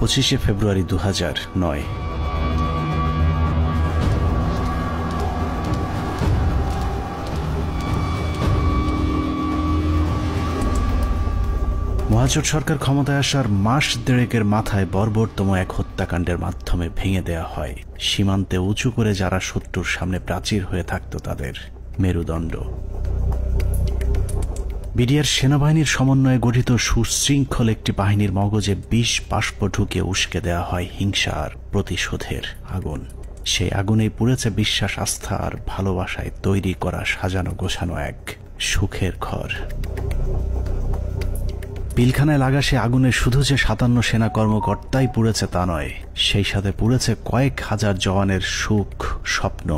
25শে ফেব্রুয়ারি 2009। মহাজোট সরকার ক্ষমতায় আসার মাস দেড়েকের মাথায় বর্বরতম এক হত্যাকাণ্ডের মাধ্যমে ভেঙে দেয়া হয় সীমান্তে উঁচু করে যারা শত্রুর সামনে প্রাচীর হয়ে থাকত তাদের মেরুদণ্ড। বিডিআর সেনাবাহিনীর সমন্বয়ে গঠিত সুশৃঙ্খল একটি বাহিনীর মগজে বিষ বাষ্প ঢুকে উস্কে দেয়া হয় হিংসা আর প্রতিশোধের আগুন। সেই আগুনেই পুড়েছে বিশ্বাস, আস্থা আর ভালোবাসায় তৈরি করা সাজানো গোছানো এক সুখের ঘর। পিলখানায় লাগা সে আগুনে শুধু যে 57 সেনা কর্মকর্তাই পুড়েছে তা নয়, সেই সাথে পুড়েছে কয়েক হাজার জওয়ানের সুখ, স্বপ্ন,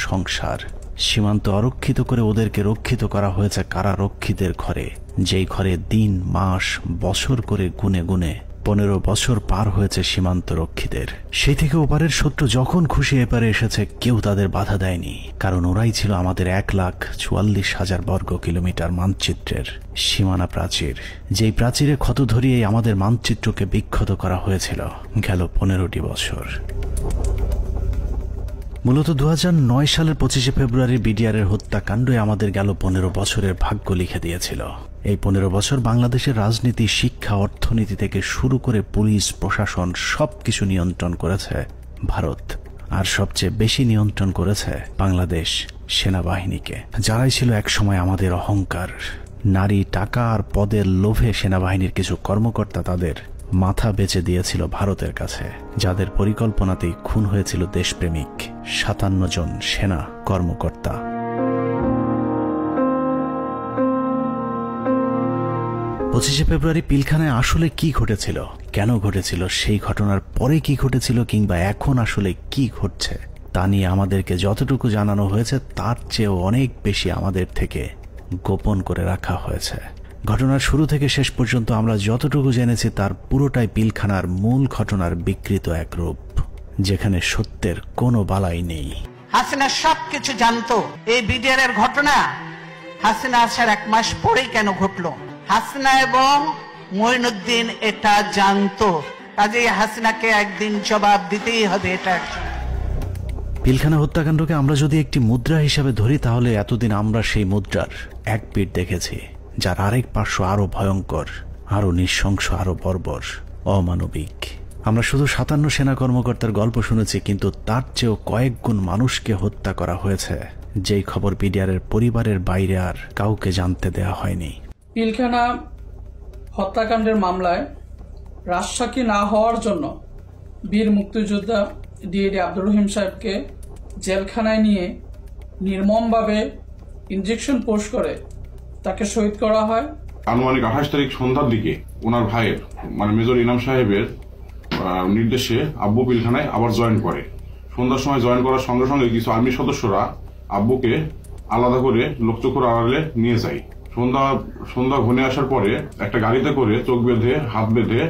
সংসার। সীমান্ত অরক্ষিত করে ওদেরকে রক্ষিত করা হয়েছে কারারক্ষীদের ঘরে, যেই ঘরে দিন, মাস, বছর করে গুনে গুনে 15 বছর পার হয়েছে সীমান্ত রক্ষীদের। সেই থেকে ওপারের শত্রু যখন খুশি এপারে এসেছে, কেউ তাদের বাধা দেয়নি, কারণ ওরাই ছিল আমাদের 1,44,000 বর্গ কিলোমিটার মানচিত্রের সীমানা প্রাচীর। যেই প্রাচীরে ক্ষত ধরিয়েই আমাদের মানচিত্রকে বিক্ষত করা হয়েছিল গেল 15টি বছর। মূলত 2009 সালের 25শে ফেব্রুয়ারি বিডিআরের হত্যাকাণ্ডই আমাদের গেল 15 বছরের ভাগ্য লিখে দিয়েছিল। এই 15 বছর বাংলাদেশের রাজনীতি, শিক্ষা, অর্থনীতি থেকে শুরু করে পুলিশ, প্রশাসন সবকিছু নিয়ন্ত্রণ করেছে ভারত, আর সবচেয়ে বেশি নিয়ন্ত্রণ করেছে বাংলাদেশ সেনাবাহিনীকে, যারাই ছিল একসময় আমাদের অহংকার। নারী, টাকা আর পদের লোভে সেনাবাহিনীর কিছু কর্মকর্তা তাদের মাথা বেচে দিয়েছিল ভারতের কাছে, যাদের পরিকল্পনাতেই খুন হয়েছিল দেশপ্রেমিক 57 জন সেনা কর্মকর্তা। পঁচিশে ফেব্রুয়ারি পিলখানায় আসলে কি ঘটেছিল, কেন ঘটেছিল, সেই ঘটনার পরে কি ঘটেছিল, কিংবা এখন আসলে কি ঘটছে তা নিয়ে আমাদেরকে যতটুকু জানানো হয়েছে তার চেয়েও অনেক বেশি আমাদের থেকে গোপন করে রাখা হয়েছে। ঘটনার শুরু থেকে শেষ পর্যন্ত আমরা যতটুকু জেনেছি তার পুরোটাই পিলখানার মূল ঘটনার বিকৃত এক রূপ, যেখানে সত্যের কোনো বালাই নেই। হাসিনা সবকিছু জানতো। এই বিডিআর এর ঘটনা হাসিনা আসার 1 মাস পরেই কেন ঘটলো? হাসিনা এবং মঈনুদ্দিন এটা জানতো, কাজেই হাসিনাকে একদিন জবাব দিতেই হবে। এটা পিলখানা হত্যাকাণ্ডকে আমরা যদি একটি মুদ্রা হিসাবে ধরি, তাহলে এতদিন আমরা সেই মুদ্রার এক পিঠ দেখেছি, যার আরেক পার্শ্ব আরো ভয়ঙ্কর, আরো নৃশংস, আরো বর্বর, অমানবিক। আমরা শুধু 57 সেনা কর্মকর্তার গল্প শুনেছি, কিন্তু তার চেয়েও কয়েক গুণ মানুষকে হত্যা করা হয়েছে, যেই খবর বিডিআরের পরিবারের বাইরে আর কাউকে জানতে দেয়া হয়নি। পিলখানা হত্যাকাণ্ডের মামলায় রাজসাক্ষী না হওয়ার জন্য বীর মুক্তিযোদ্ধা ডিএডি আব্দুর রহিম সাহেবকে জেলখানায় নিয়ে নির্মমভাবে ইনজেকশন পোস্ট করে তাকে শহীদ করা হয়। আনুমানিক 28 তারিখ সন্ধ্যার দিকে ওনার ভাইয়ের মানে মেজর ইনাম সাহেবের নির্দেশে আব্বু পিলখানায় আবার জয়েন করে। সন্ধ্যার সময় জয়েন করার সঙ্গে সঙ্গে কিছু আর্মি সদস্যরা আব্বুকে আলাদা করে লোকচক্ষুর আড়ালে নিয়ে যায়। সন্ধ্যা ঘনে আসার পরে একটা গাড়িতে করে চোখ বেঁধে, হাত বেঁধে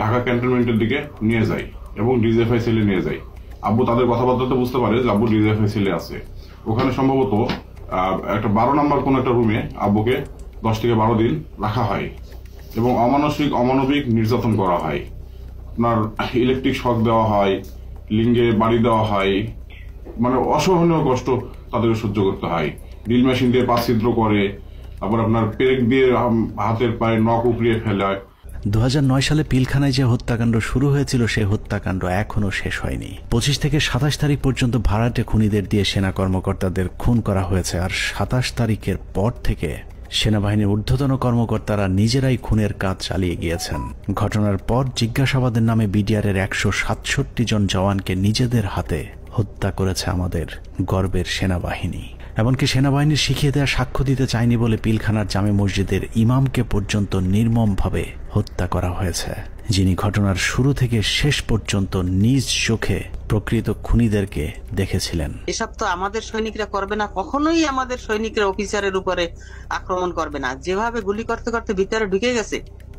ঢাকা ক্যান্টনমেন্টের দিকে নিয়ে যায় এবং ডিজিএফআই সেলে নিয়ে যায়। আব্বু তাদের কথাবার্তাতে বুঝতে পারে যে আব্বু ডিজিএফআই সেলে আছে। ওখানে সম্ভবত একটা 12 নম্বর কোন একটা রুমে আব্বুকে 10 থেকে 12 দিন রাখা হয় এবং অমানবিক নির্যাতন করা হয়। আপনার ইলেকট্রিক শক দেওয়া হয়, লিঙ্গে বাড়ি দেওয়া হয়, মানে অসহনীয় কষ্ট তাদেরকে সহ্য করতে হয়। ড্রিল মেশিন দিয়ে পা ছিদ্র করে, তারপর আপনার পেরেক দিয়ে হাতের পায়ে নখ উপড়িয়ে ফেলে। 2009 সালে পিলখানায় যে হত্যাকাণ্ড শুরু হয়েছিল, সেই হত্যাকাণ্ড এখনো শেষ হয়নি। 25 থেকে 27 তারিখ পর্যন্ত ভাড়াটে খুনিদের দিয়ে সেনা কর্মকর্তাদের খুন করা হয়েছে, আর 27 তারিখের পর থেকে সেনাবাহিনীর ঊর্ধ্বতন কর্মকর্তারা নিজেরাই খুনের কাজ চালিয়ে গিয়েছেন। ঘটনার পর জিজ্ঞাসাবাদের নামে বিডিআরের 167 জন জওয়ানকে নিজেদের হাতে হত্যা করেছে আমাদের গর্বের সেনাবাহিনী। এমনকি সেনাবাহিনীর শিখিয়ে দেওয়া সাক্ষ্য দিতে চায়নি বলে পিলখানার জামে মসজিদের ইমামকে পর্যন্ত নির্মমভাবে হত্যা করা হয়েছে, যিনি ঘটনার শুরু থেকে শেষ পর্যন্ত নিজ চোখে প্রকৃত খুনিদেরকে দেখেছিলেন। এসব তো আমাদের সৈনিকরা করবে না, কখনোই আমাদের সৈনিকরা অফিসারের উপরে আক্রমণ করবে না। যেভাবে গুলি করতে করতে ভিতরে ঢুকে গেছে,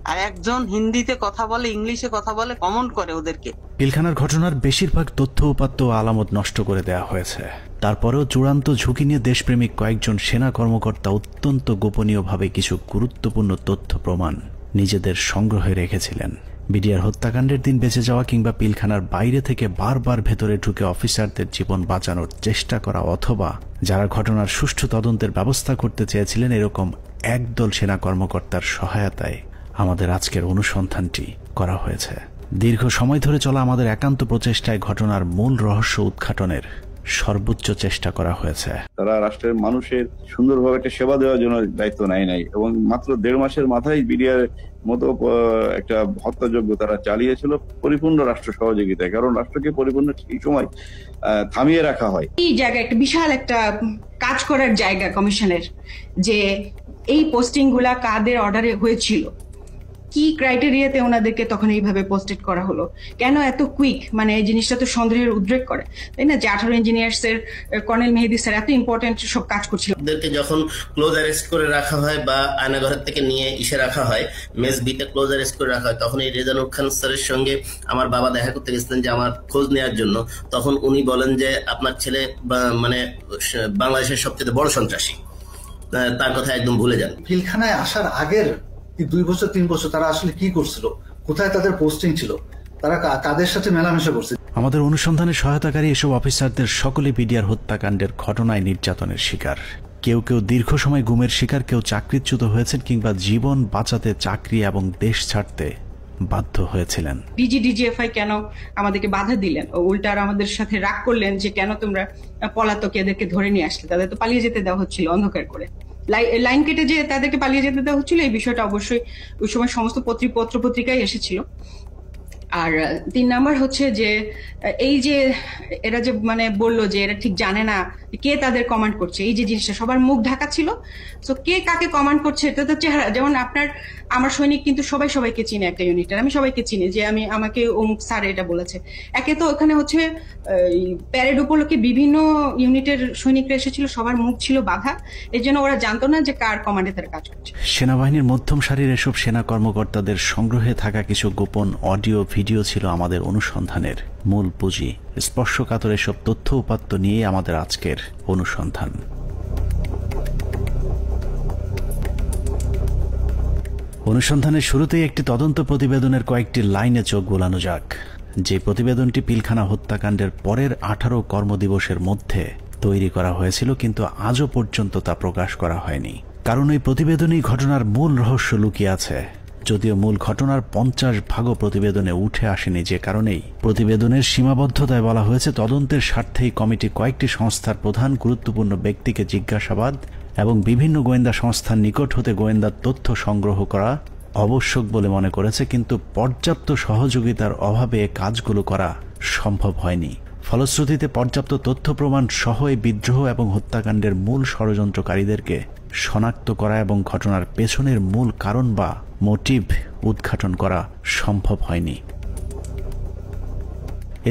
আর একজন হিন্দিতে কথা বলে, ইংলিশে কথা বলে, কমেন্ট করে ওদেরকে। পিলখানার ঘটনার বেশিরভাগ তথ্য উপাত্ত ও আলামত নষ্ট করে দেওয়া হয়েছে। তারপরেও চূড়ান্ত ঝুঁকি নিয়ে দেশপ্রেমিক কয়েকজন সেনা কর্মকর্তা অত্যন্ত গোপনীয়ভাবে কিছু গুরুত্বপূর্ণ তথ্য প্রমাণ নিজেদের সংগ্রহে রেখেছিলেন। বিডিআর হত্যাকাণ্ডের দিন বেঁচে যাওয়া কিংবা পিলখানার বাইরে থেকে বারবার ভেতরে ঢুকে অফিসারদের জীবন বাঁচানোর চেষ্টা করা অথবা যারা ঘটনার সুষ্ঠু তদন্তের ব্যবস্থা করতে চেয়েছিলেন এরকম একদল সেনা কর্মকর্তার সহায়তায় আমাদের আজকের অনুসন্ধানটি করা হয়েছে। দীর্ঘ সময় ধরে চলা আমাদের একান্ত প্রচেষ্টায় ঘটনার মূল রহস্য উদ্ঘাটনের সর্বোচ্চ চেষ্টা করা হয়েছে। তারা রাষ্ট্রের মানুষের সুন্দরভাবে একটা সেবা দেওয়ার জন্য দায়িত্ব নেয় নাই এবং মাত্র 1.5 মাসের মাথায় বিডিআর মতো একটা হত্যাযজ্ঞ তারা চালিয়েছিল পরিপূর্ণ রাষ্ট্র সহযোগিতায়। কারণ রাষ্ট্রকে পরিপূর্ণ এই সময় থামিয়ে রাখা হয়। এই জায়গা একটা বিশাল একটা কাজ করার জায়গা কমিশনের, যে এই পোস্টিং গুলা কাদের অর্ডারে হয়েছিল, কি ক্রাইটেরিয়াতে ওনাদেরকে তখন এইভাবে পোস্টেড করা হলো, কেন এত কুইক, মানে এই জিনিসটা তো সন্দেহের উদ্রেক করে, তাই না? যে 18 ইঞ্জিনিয়ার্স এর কর্নেল মেহেদী স্যার এত ইম্পর্টেন্ট সব কাজ করছিল। ওদেরকে যখন ক্লোজ অ্যারেস্ট করে রাখা হয় বা আয়নাঘরের থেকে নিয়ে ইসে রাখা হয়, মেস বিতে ক্লোজ অ্যারেস্ট করে রাখা হয়, তখন এই রেজানুল খান স্যারের সঙ্গে আমার বাবা দেখা করতে গেছিলেন যে আমার খোঁজ নেওয়ার জন্য। তখন উনি বলেন যে আপনার ছেলে মানে বাংলাদেশের সবচেয়ে বড় সন্ত্রাসী, তার কথা একদম ভুলে যান। পিলখানায় আসার আগের 2 বছর 3 বছর তারা আসলে কি করছিল, কোথায় তাদের পোস্টিং ছিল, তারা কাদের সাথে মেলামেশা করছে। আমাদের অনুসন্ধানে সহায়তাকারী এসব অফিসারদের সকলে বিডিআর হত্যাকাণ্ডের ঘটনায় নির্যাতনের শিকার। কেউ কেউ দীর্ঘ সময় গুমের শিকার, কেউ চাকরিচ্যুত হয়েছেন কিংবা জীবন বাঁচাতে চাকরি এবং দেশ ছাড়তে বাধ্য হয়েছিলেন। ডিজিএফআই কেন আমাদেরকে বাধা দিলেন, উল্টা আর আমাদের সাথে রাগ করলেন যে কেন তোমরা পলাতক এদেরকে ধরে নিয়ে আসলে, তাদের তো পালিয়ে যেতে দেওয়া হচ্ছিল অন্ধকার করে, লাইন কেটে যে তাদেরকে পালিয়ে যেতে দেওয়া হচ্ছিল। এই বিষয়টা অবশ্যই ওই সময় সমস্ত পত্র পত্রিকায় এসেছিল। আর 3 নাম্বার হচ্ছে যে এই যে এরা যে মানে বললো যে এরা ঠিক জানে না কে তাদের কমান্ড করছে, এই যে জিনিসটা সবার মুখ ঢাকা ছিল। তো কে কাকে কমান্ড করছে এটা তো চেহারা, যেমন আমার সৈনিক কিন্তু সবাইকে চিনে একটা ইউনিটের, আমি সবাইকে চিনি যে আমাকে অমুক স্যার এটা বলেছে। একে তো ওখানে হচ্ছে প্যারেড উপলক্ষে বিভিন্ন ইউনিটের সৈনিকরা এসেছিল, সবার মুখ ছিল বাধা, এর জন্য ওরা জানতো না যে কার কমান্ডে তারা কাজ করছে। সেনাবাহিনীর মধ্যম সারির এসব সেনা কর্মকর্তাদের সংগ্রহে থাকা কিছু গোপন অডিও ভিডিও ছিল আমাদের অনুসন্ধানের মূল পুঁজি। স্পর্শকাতর এসব তথ্য উপাত্ত নিয়ে আমাদের আজকের অনুসন্ধান। অনুসন্ধানের শুরুতেই একটি তদন্ত প্রতিবেদনের কয়েকটি লাইনে চোখ বোলানো যাক। যে প্রতিবেদনটি পিলখানা হত্যাকাণ্ডের পরের 18 কর্মদিবসের মধ্যে তৈরি করা হয়েছিল, কিন্তু আজও পর্যন্ত তা প্রকাশ করা হয়নি। কারণ এই প্রতিবেদনেই ঘটনার মূল রহস্য লুকিয়ে আছে। যদিও মূল ঘটনার 50 ভাগও প্রতিবেদনে উঠে আসেনি, যে কারণেই প্রতিবেদনের সীমাবদ্ধতায় বলা হয়েছে তদন্তের স্বার্থেই কমিটি কয়েকটি সংস্থার প্রধান গুরুত্বপূর্ণ ব্যক্তিকে জিজ্ঞাসাবাদ এবং বিভিন্ন গোয়েন্দা সংস্থার নিকট হতে গোয়েন্দা তথ্য সংগ্রহ করা আবশ্যক বলে মনে করেছে, কিন্তু পর্যাপ্ত সহযোগিতার অভাবে কাজগুলো করা সম্ভব হয়নি। ফলশ্রুতিতে পর্যাপ্ত তথ্য প্রমাণ সহ এই বিদ্রোহ এবং হত্যাকাণ্ডের মূল ষড়যন্ত্রকারীদেরকে শনাক্ত করা এবং ঘটনার পেছনের মূল কারণ বা মোটিভ উদ্ঘাটন করা সম্ভব হয়নি।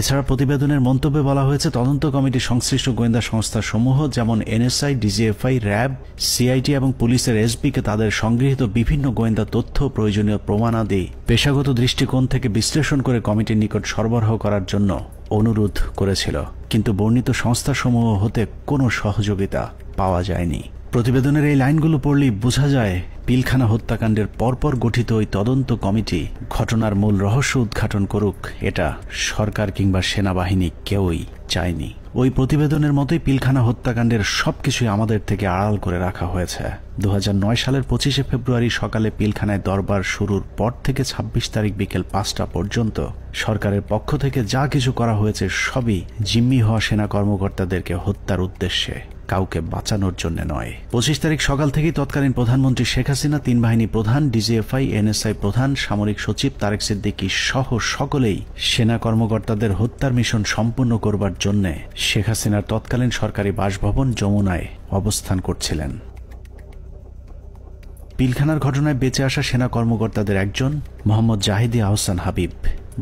এছাড়া প্রতিবেদনের মন্তব্যে বলা হয়েছে তদন্ত কমিটি সংশ্লিষ্ট গোয়েন্দা সংস্থা সমূহ যেমন এনএসআই, ডিজিএফআই, র্যাব, সিআইটি এবং পুলিশের এসবিকে তাদের সংগৃহীত বিভিন্ন গোয়েন্দা তথ্য প্রয়োজনীয় প্রমাণাদি পেশাগত দৃষ্টিকোণ থেকে বিশ্লেষণ করে কমিটির নিকট সরবরাহ করার জন্য অনুরোধ করেছিল, কিন্তু বর্ণিত সংস্থাসমূহ হতে কোনো সহযোগিতা পাওয়া যায়নি। প্রতিবেদনের এই লাইনগুলো পড়লেই বোঝা যায় পিলখানা হত্যাকাণ্ডের পরপর গঠিত ওই তদন্ত কমিটি ঘটনার মূল রহস্য উদ্ঘাটন করুক, এটা সরকার কিংবা সেনাবাহিনী কেউই চায়নি। ওই প্রতিবেদনের মতোই পিলখানা হত্যাকাণ্ডের সবকিছুই আমাদের থেকে আড়াল করে রাখা হয়েছে। 2009 সালের 25 ফেব্রুয়ারি সকালে পিলখানায় দরবার শুরুর পর থেকে 26 তারিখ বিকেল 5টা পর্যন্ত সরকারের পক্ষ থেকে যা কিছু করা হয়েছে সবই জিম্মি হওয়া সেনা কর্মকর্তাদেরকে হত্যার উদ্দেশ্যে, কাউকে বাঁচানোর জন্য নয়। 25 তারিখ সকাল থেকেই তৎকালীন প্রধানমন্ত্রী শেখ হাসিনা, 3 বাহিনী প্রধান, ডিজিএফআই, এনএসআই প্রধান, সামরিক সচিব তারেক সিদ্দিকী সহ সকলেই সেনা কর্মকর্তাদের হত্যার মিশন সম্পূর্ণ করবার জন্য শেখ হাসিনার তৎকালীন সরকারি বাসভবন যমুনায় অবস্থান করছিলেন। পিলখানার ঘটনায় বেঁচে আসা সেনা কর্মকর্তাদের একজন মোহাম্মদ জাহিদি আহসান হাবিব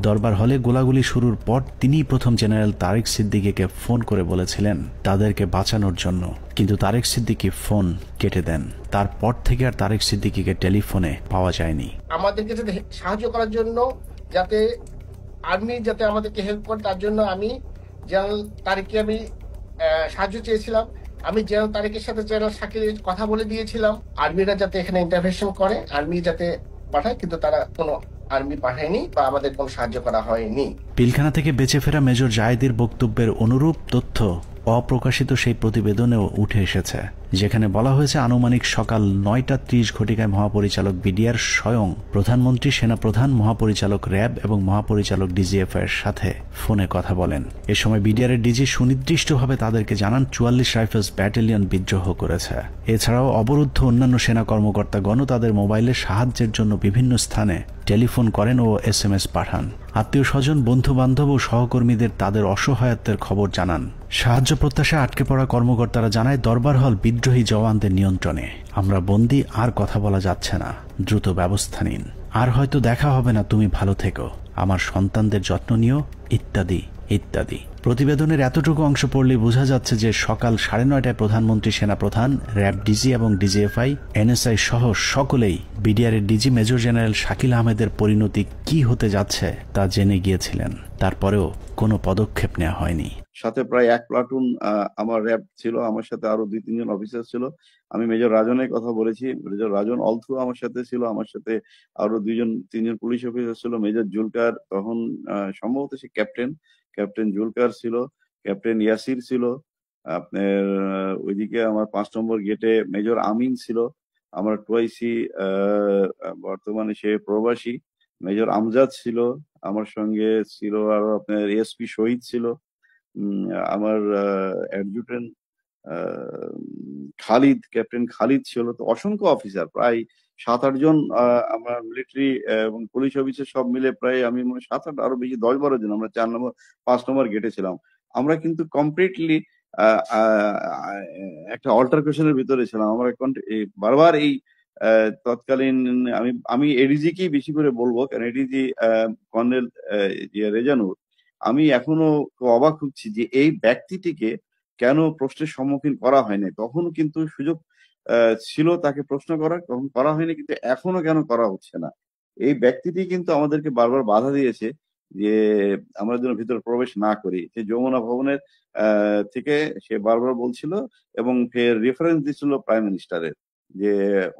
দরবার হলে গোলাগুলি শুরুর পর তিনিই প্রথম জেনারেল তারেক সিদ্দিকীকে ফোন করে বলেছিলেন তাদেরকে বাঁচানোর জন্য, কিন্তু তারেক সিদ্দিকী ফোন কেটে দেন। তারপর থেকে আর তারেক সিদ্দিকীকে টেলিফোনে পাওয়া যায়নি। আমাদেরকে যাতে সাহায্য করার জন্য, যাতে আর্মি যাতে আমাদেরকে হেল্প করে, তার জন্য আমি জেনারেল তারেককে আমি সাহায্য চেয়েছিলাম। আমি জেনারেল তারেকের সাথে জেনারেল শাকিরের কথা বলে দিয়েছিলাম আর্মিরা যাতে এখানে ইন্টারভেনশন করে, আর্মি যাতে পাঠায়, কিন্তু তারা কোনো আর্মি পাঠায়নি বা আমাদের কোনো সাহায্য করা হয়নি। পিলখানা থেকে বেঁচে ফেরা মেজর জায়েদের বক্তব্যের অনুরূপ তথ্য অপ্রকাশিত সেই প্রতিবেদনেও উঠে এসেছে, যেখানে বলা হয়েছে আনুমানিক সকাল 9:30 ঘটিকায় মহাপরিচালক বিডিআর স্বয়ং প্রধানমন্ত্রী, সেনাপ্রধান, মহাপরিচালক র্যাব এবং মহাপরিচালক ডিজিএফ এর সাথে ফোনে কথা বলেন। এ সময় বিডিআর এর ডিজি সুনির্দিষ্টভাবে তাদেরকে জানান 44 রাইফেলস ব্যাটালিয়ন বিদ্রোহ করেছে। এছাড়াও অবরুদ্ধ অন্যান্য সেনা কর্মকর্তাগণও তাদের মোবাইলে সাহায্যের জন্য বিভিন্ন স্থানে টেলিফোন করেন ও SMS পাঠান। আত্মীয় স্বজন, বন্ধু বান্ধব ও সহকর্মীদের তাদের অসহায়ত্বের খবর জানান। সাহায্য প্রত্যাশায় আটকে পড়া কর্মকর্তারা জানায় দরবার হল বিদ্রোহী জওয়ানদের নিয়ন্ত্রণে, আমরা বন্দী, আর কথা বলা যাচ্ছে না, দ্রুত ব্যবস্থা নিন, আর হয়তো দেখা হবে না, তুমি ভালো থেকো, আমার সন্তানদের যত্ন নিও, ইত্যাদি ইত্যাদি। প্রতিবেদনের এতটুকু অংশ পড়লে বোঝা যাচ্ছে যে সকাল 9:30টায় প্রধানমন্ত্রী, সেনাপ্রধান, র্যাব ডিজি এবং ডিজিএফআই, NSI সহ সকলেই বিডিআর এর ডিজি মেজর জেনারেল শাকিল আহমেদের পরিণতি কি হতে যাচ্ছে তা জেনে গিয়েছিলেন। তারপরেও কোনো পদক্ষেপ নেওয়া হয়নি। সাথে প্রায় 1 প্লাটুন আমার র্যাব ছিল, আমার সাথে আরো 2-3 জন অফিসার ছিল। আমি মেজর রাজনের কথা বলেছি, মেজর রাজন অলথ্রু আমার সাথে ছিল, আমার সাথে আরো 2-3 জন পুলিশ অফিসার ছিল। মেজর জুলকার তখন সম্ভবত সে ক্যাপ্টেন জুলকার ছিল, ক্যাপ্টেন ইয়াসির ছিল, আপনার ওইদিকে আমার 5 নম্বর গেটে মেজর আমিন ছিল, আমার টুয়াইসি বর্তমানে সে প্রবাসী মেজর আমজাদ ছিল, আমার সঙ্গে ছিল আরো আপনার এসপি শহীদ ছিল, আমার অ্যাডজুটেন্ট খালিদ, ক্যাপ্টেন খালিদ ছিল। তো অসংখ্য অফিসার, প্রায় 7-8 জন আমরা মিলিটারি এবং পুলিশ অফিসার সব মিলে প্রায় আমি মনে 7-8 আরো বেশি 10-12 জন আমরা 5 নম্বর গেটে ছিলাম। আমরা কিন্তু কমপ্লিটলি একটা অল্টারকেশনের ভিতরে ছিলাম। আমরা বারবার এই তৎকালীন আমি এডিজি কেই বেশি করে বলবো, কারণ এডিজি কর্নেল রেজানুর, আমি এখনো অবাক হচ্ছি যে এই ব্যক্তিটিকে কেন প্রশ্নের সম্মুখীন করা হয়নি। তখনও কিন্তু সুযোগ ছিল তাকে প্রশ্ন করার, তখন করা হয়নি, কিন্তু এখনো কেন করা হচ্ছে না। এই ব্যক্তিটি কিন্তু আমাদেরকে বারবার বাধা দিয়েছে যে আমরা যেন ভিতরে প্রবেশ না করি। সে যমুনা ভবনের থেকে সে বারবার বলছিল এবং ফের রেফারেন্স দিচ্ছিল প্রাইম মিনিস্টারের, যে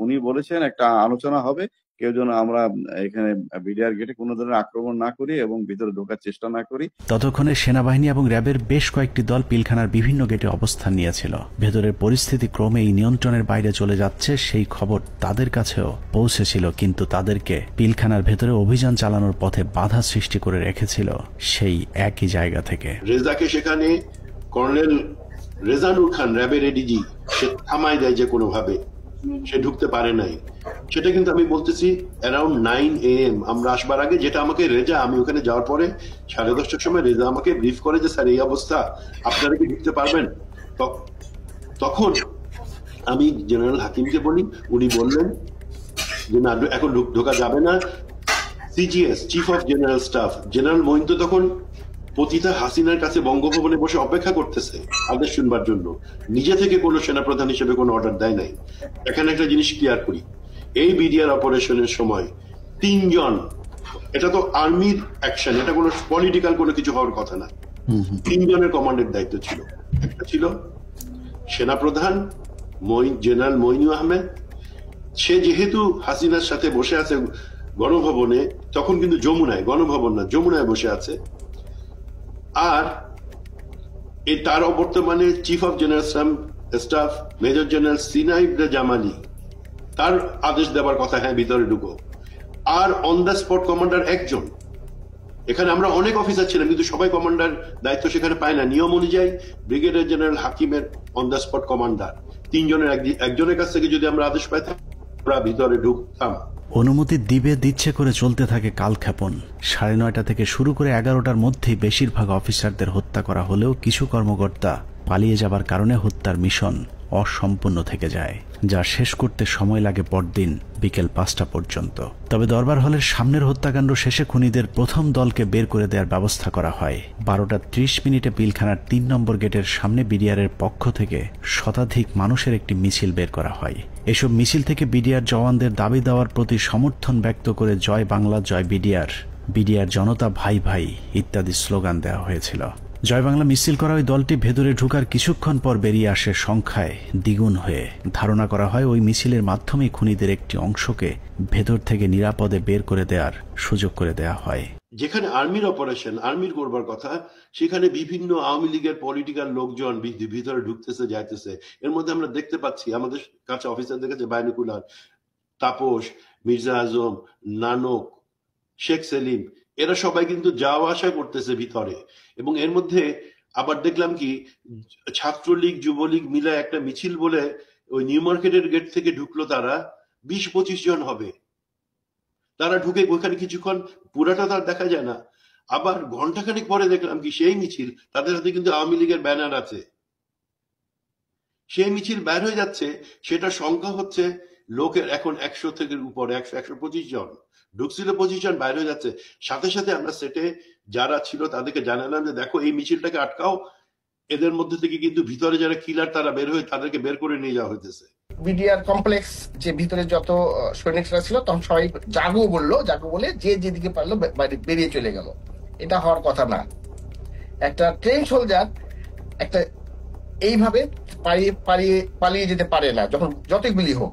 উনি বলেছেন একটা আলোচনা হবে, কেউ যেন আমরা এখানে বিডিআর গেটে কোনো ধরনের আক্রমণ না করি এবং ভিতরে ঢোকার চেষ্টা না করি। ততক্ষণে সেনাবাহিনী এবং র্যাবের বেশ কয়েকটি দল পিলখানার বিভিন্ন গেটে অবস্থান নিয়েছিল। ভেতরের পরিস্থিতি ক্রমেই নিয়ন্ত্রণের বাইরে চলে যাচ্ছে সেই খবর তাদের কাছেও পৌঁছেছিল, কিন্তু তাদেরকে পিলখানার ভেতরে অভিযান চালানোর পথে বাধা সৃষ্টি করে রেখেছিল সেই একই জায়গা থেকে। রেজাকে সেখানে কর্নেল রেজানুর খান, র্যাবের এডিজি, সে থামাই দেয় যে কোনোভাবে, সে ঢুকতে পারে নাই। সেটা কিন্তু আমি বলতেছি অ্যারাউন্ড 9 AM আমরা আসবার আগে, যেটা আমাকে রেজা, আমি ওখানে যাওয়ার পরে 10:30টার সময় রেজা আমাকে ব্রিফ করে যে স্যার এই অবস্থা, আপনারা কি ঢুকতে পারবেন? তখন আমি জেনারেল হাকিমকে বলি, উনি বললেন যে না, এখন ঢোকা যাবে না। CGS, chief of general staff, general Moin তো তখন পতিতা হাসিনার কাছে বঙ্গভবনে বসে অপেক্ষা করতেছে আদেশ শুনবার জন্য, নিজে থেকে কোনো সেনাপ্রধান হিসেবে কোনো অর্ডার দেয় নাই। এখানে একটা জিনিস ক্লিয়ার করি, এই বিডিআর অপারেশনের সময় 3 জন, এটা তো আর্মির অ্যাকশন, এটা কোনো পলিটিক্যাল কোনো কিছু হওয়ার কথা না, 3 জনের কমান্ডের দায়িত্ব ছিল। একটা ছিল সেনাপ্রধান জেনারেল মঈনুল আহমেদ, সে যেহেতু হাসিনার সাথে বসে আছে গণভবনে, তখন কিন্তু যমুনায়, গণভবন না, যমুনায় বসে আছে। আর তার বর্তমানে chief of general staff major general সিনাইব জামালি, তার আদেশ দেওয়ার কথা, হ্যাঁ ভিতরে ঢুকো। আর অন দ্য স্পট কমান্ডার একজন। এখানে আমরা অনেক অফিসার ছিলাম, কিন্তু সবাই কমান্ডার দায়িত্ব সেখানে পায় না। নিয়ম অনুযায়ী ব্রিগেডিয়ার জেনারেল হাকিমের অন দ্য স্পট কমান্ডার, 3 জনের একজনের কাছ থেকে যদি আমরা আদেশ পাইতাম, আমরা ভিতরে ঢুকতাম। অনুমতি দিচ্ছে করে চলতে থাকে কালক্ষেপণ। 9:30 থেকে শুরু করে 11টার মধ্যেই বেশিরভাগ অফিসারদের হত্যা করা হলেও কিছু কর্মকর্তা পালিয়ে যাবার কারণে হত্যার মিশন অসম্পূর্ণ থেকে যায়, যা শেষ করতে সময় লাগে পরদিন বিকেল 5টা পর্যন্ত। তবে দরবার হলের সামনের হত্যাকাণ্ড শেষে খুনিদের প্রথম দলকে বের করে দেওয়ার ব্যবস্থা করা হয়। 12:30 পিলখানার 3 নম্বর গেটের সামনে বিডিআর এর পক্ষ থেকে শতাধিক মানুষের একটি মিছিল বের করা হয়। এসব মিছিল থেকে বিডিআর জওয়ানদের দাবি দেওয়ার প্রতি সমর্থন ব্যক্ত করে জয় বাংলা, জয় বিডিআর, বিডিআর জনতা ভাই ভাই ইত্যাদি স্লোগান দেওয়া হয়েছিল। জয় বাংলা মিছিল করা ওই দলটি ভেতরে ঢুকার কিছুক্ষণ পর বেরিয়ে আসে সংখ্যায় দ্বিগুণ হয়ে। ধারণা করা হয় ওই মিছিলের মাধ্যমে খুনিদের একটি অংশকে ভেতর থেকে নিরাপদে বের করে দেওয়ার সুযোগ করে দেয়া হয়। যেখানে আর্মির অপারেশন, আর্মির করবার কথা, সেখানে বিভিন্ন আওয়ামী লীগের পলিটিক্যাল লোকজন ভিতরে ঢুকতেছে যাইতেছে। এর মধ্যে আমরা দেখতে পাচ্ছি আমাদের কাছে অফিসারদের কাছে বাইনোকুলার, তাপস, মির্জা আজম, নানক, শেখ সেলিম, এরা সবাই কিন্তু যাওয়া আসা করতেছে ভিতরে। এবং এর মধ্যে আবার দেখলাম কি ছাত্রলীগ যুবলীগ মিলে একটা মিছিল বলে ওই নিউ মার্কেটের গেট থেকে ঢুকলো, তারা 20-25 জন হবে। তারা ঢুকে ওইখানে কিছুক্ষণ, পুরাটা তার দেখা যায় না। আবার ঘন্টাখানিক পরে দেখলাম কি সেই মিছিল, তাদের হাতে কিন্তু আওয়ামী লীগের ব্যানার আছে। সেই মিছিল বের হয়ে যাচ্ছে, সেটা সংখ্যা হচ্ছে লোকের এখন 100 থেকে উপরে, 100-125 জন ঢুকছিল, 25 জন বাইরে হয়ে যাচ্ছে। সাথে সাথে আমরা সেটে যারা ছিল তাদেরকে জানালাম যে দেখো এই মিছিলটাকে আটকাও, এদের মধ্যে থেকে কিন্তু ভিতরে যারা কিলার তারা বের হয়ে তাদেরকে বের করে নিয়ে যাওয়া হইতেছে। বিডিআর কমপ্লেক্স যে ভিতরে যত সৈনিকরা ছিল তখন সবাই জাগো বললো, জাগো বলে যে যেদিকে পারলো বেরিয়ে চলে গেল। এটা হওয়ার কথা না। একটা ট্রেন সোলজার একটা এইভাবে পালিয়ে যেতে পারে না, যখন যতই গুলি হোক,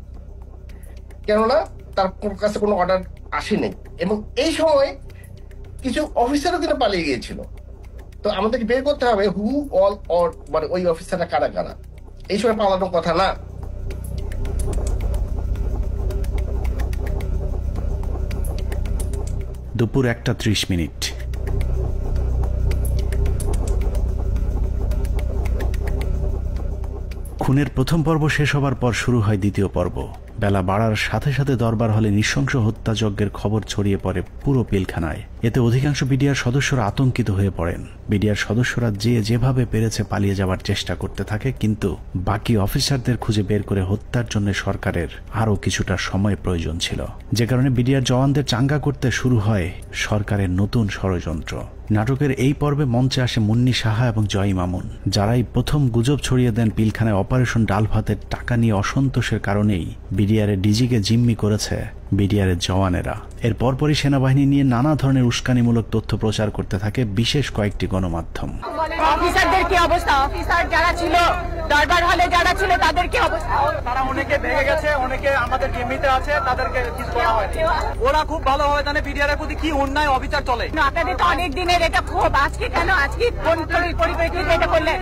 কেননা তার কাছে কোনো অর্ডার আসেনি। এবং এই সময় কিছু অফিসারও কিন্তু পালিয়ে গিয়েছিল। তো আমাদেরকে বের করতে হবে হু অল অর, মানে ওই অফিসাররা কারা কারা। এই সময় পালানোর কথা না। দুপুর 1:30। খুনের প্রথম পর্ব শেষ হবার পর শুরু হয় দ্বিতীয় পর্ব। বেলা বাড়ার সাথে সাথে দরবার হলে নৃশংস হত্যাযজ্ঞের খবর ছড়িয়ে পড়ে পুরো পিলখানায়। এতে অধিকাংশ বিডিআর সদস্যরা আতঙ্কিত হয়ে পড়েন। বিডিআর সদস্যরা যে যেভাবে পেরেছে পালিয়ে যাওয়ার চেষ্টা করতে থাকে, কিন্তু বাকি অফিসারদের খুঁজে বের করে হত্যার জন্য সরকারের আরও কিছুটা সময় প্রয়োজন ছিল, যে কারণে বিডিআর জওয়ানদের চাঙ্গা করতে শুরু হয় সরকারের নতুন ষড়যন্ত্র। নাটকের এই পর্বে মঞ্চে আসে মুন্নি সাহা এবং জয় মামুন, যারাই প্রথম গুজব ছড়িয়ে দেন পিলখানায় অপারেশন ডাল ভাতের টাকা নিয়ে অসন্তোষের কারণেই বিডিআরের ডিজিকে জিম্মি করেছে বিডিআরের জওয়ানেরা। এর পরপরই সেনাবাহিনী নিয়ে নানা ধরনের উস্কানিমূলক তথ্য প্রচার করতে থাকে বিশেষ কয়েকটি গণমাধ্যম। অফিসারদের কি অবস্থা? অফিসার যারা ছিল দরবার হলে যারা ছিল তাদের কি অবস্থা? তারা অনেকে ভেঙে গেছে, অনেকে আমাদের জিম্মিতে আছে, তাদেরকে কিছু করা হয়নি। ওরা খুব ভালো হয় জানে বিডিআর এর প্রতি কি অন্যায় অবিচার চলে। আপনাদের তো অনেক দিনের এটা ক্ষোভ, আজকে কেন? আজকে কোন পরিপ্রেক্ষিতে এটা করলেন?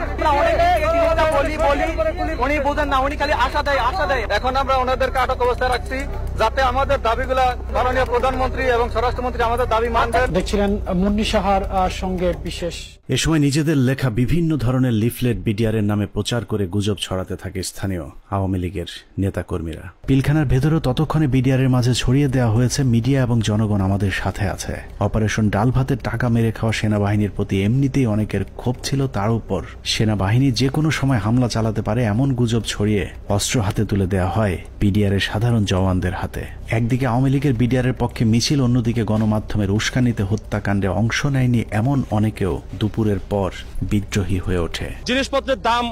উনি বোঝেন না, উনি খালি আশা দেয়। এখন আমরা ওনাদেরকে আটক অবস্থায় রাখছি যাতে আমাদের দাবিগুলা মাননীয় প্রধানমন্ত্রী এবং স্বরাষ্ট্রমন্ত্রী আমাদের দাবি মানবেন। দেখছিলেন মুন্নি সাহার সঙ্গে বিশেষ। এ সময় নিজেদের লেখা বিভিন্ন ধরনের লিফলেট বিডিআর এর নামে প্রচার করে গুজব ছড়াতে থাকে স্থানীয় আওয়ামী লীগের নেতাকর্মীরা। পিলখানার ভেতরেও ততক্ষণে বিডিআর এর মাঝে ছড়িয়ে দেওয়া হয়েছে মিডিয়া এবং জনগণ আমাদের সাথে আছে। অপারেশন ডাল ভাতের টাকা মেরে খাওয়া সেনাবাহিনীর প্রতি এমনিতেই অনেকের ক্ষোভ ছিল, তার উপর সেনাবাহিনী যে কোনো সময় হামলা চালাতে পারে এমন গুজব ছড়িয়ে অস্ত্র হাতে তুলে দেওয়া হয় বিডিআর এর সাধারণ জওয়ানদের হাতে। একদিকে আওয়ামী লীগের বিডিআর এর পক্ষে মিছিল, অন্যদিকে গণমাধ্যমের উস্কানিতে হত্যাকাণ্ডে অংশ নেয়নি এমন অনেকেও দুপুরের পর বিদ্রোহী হয়ে ওঠে। জিনিসপত্রের দাম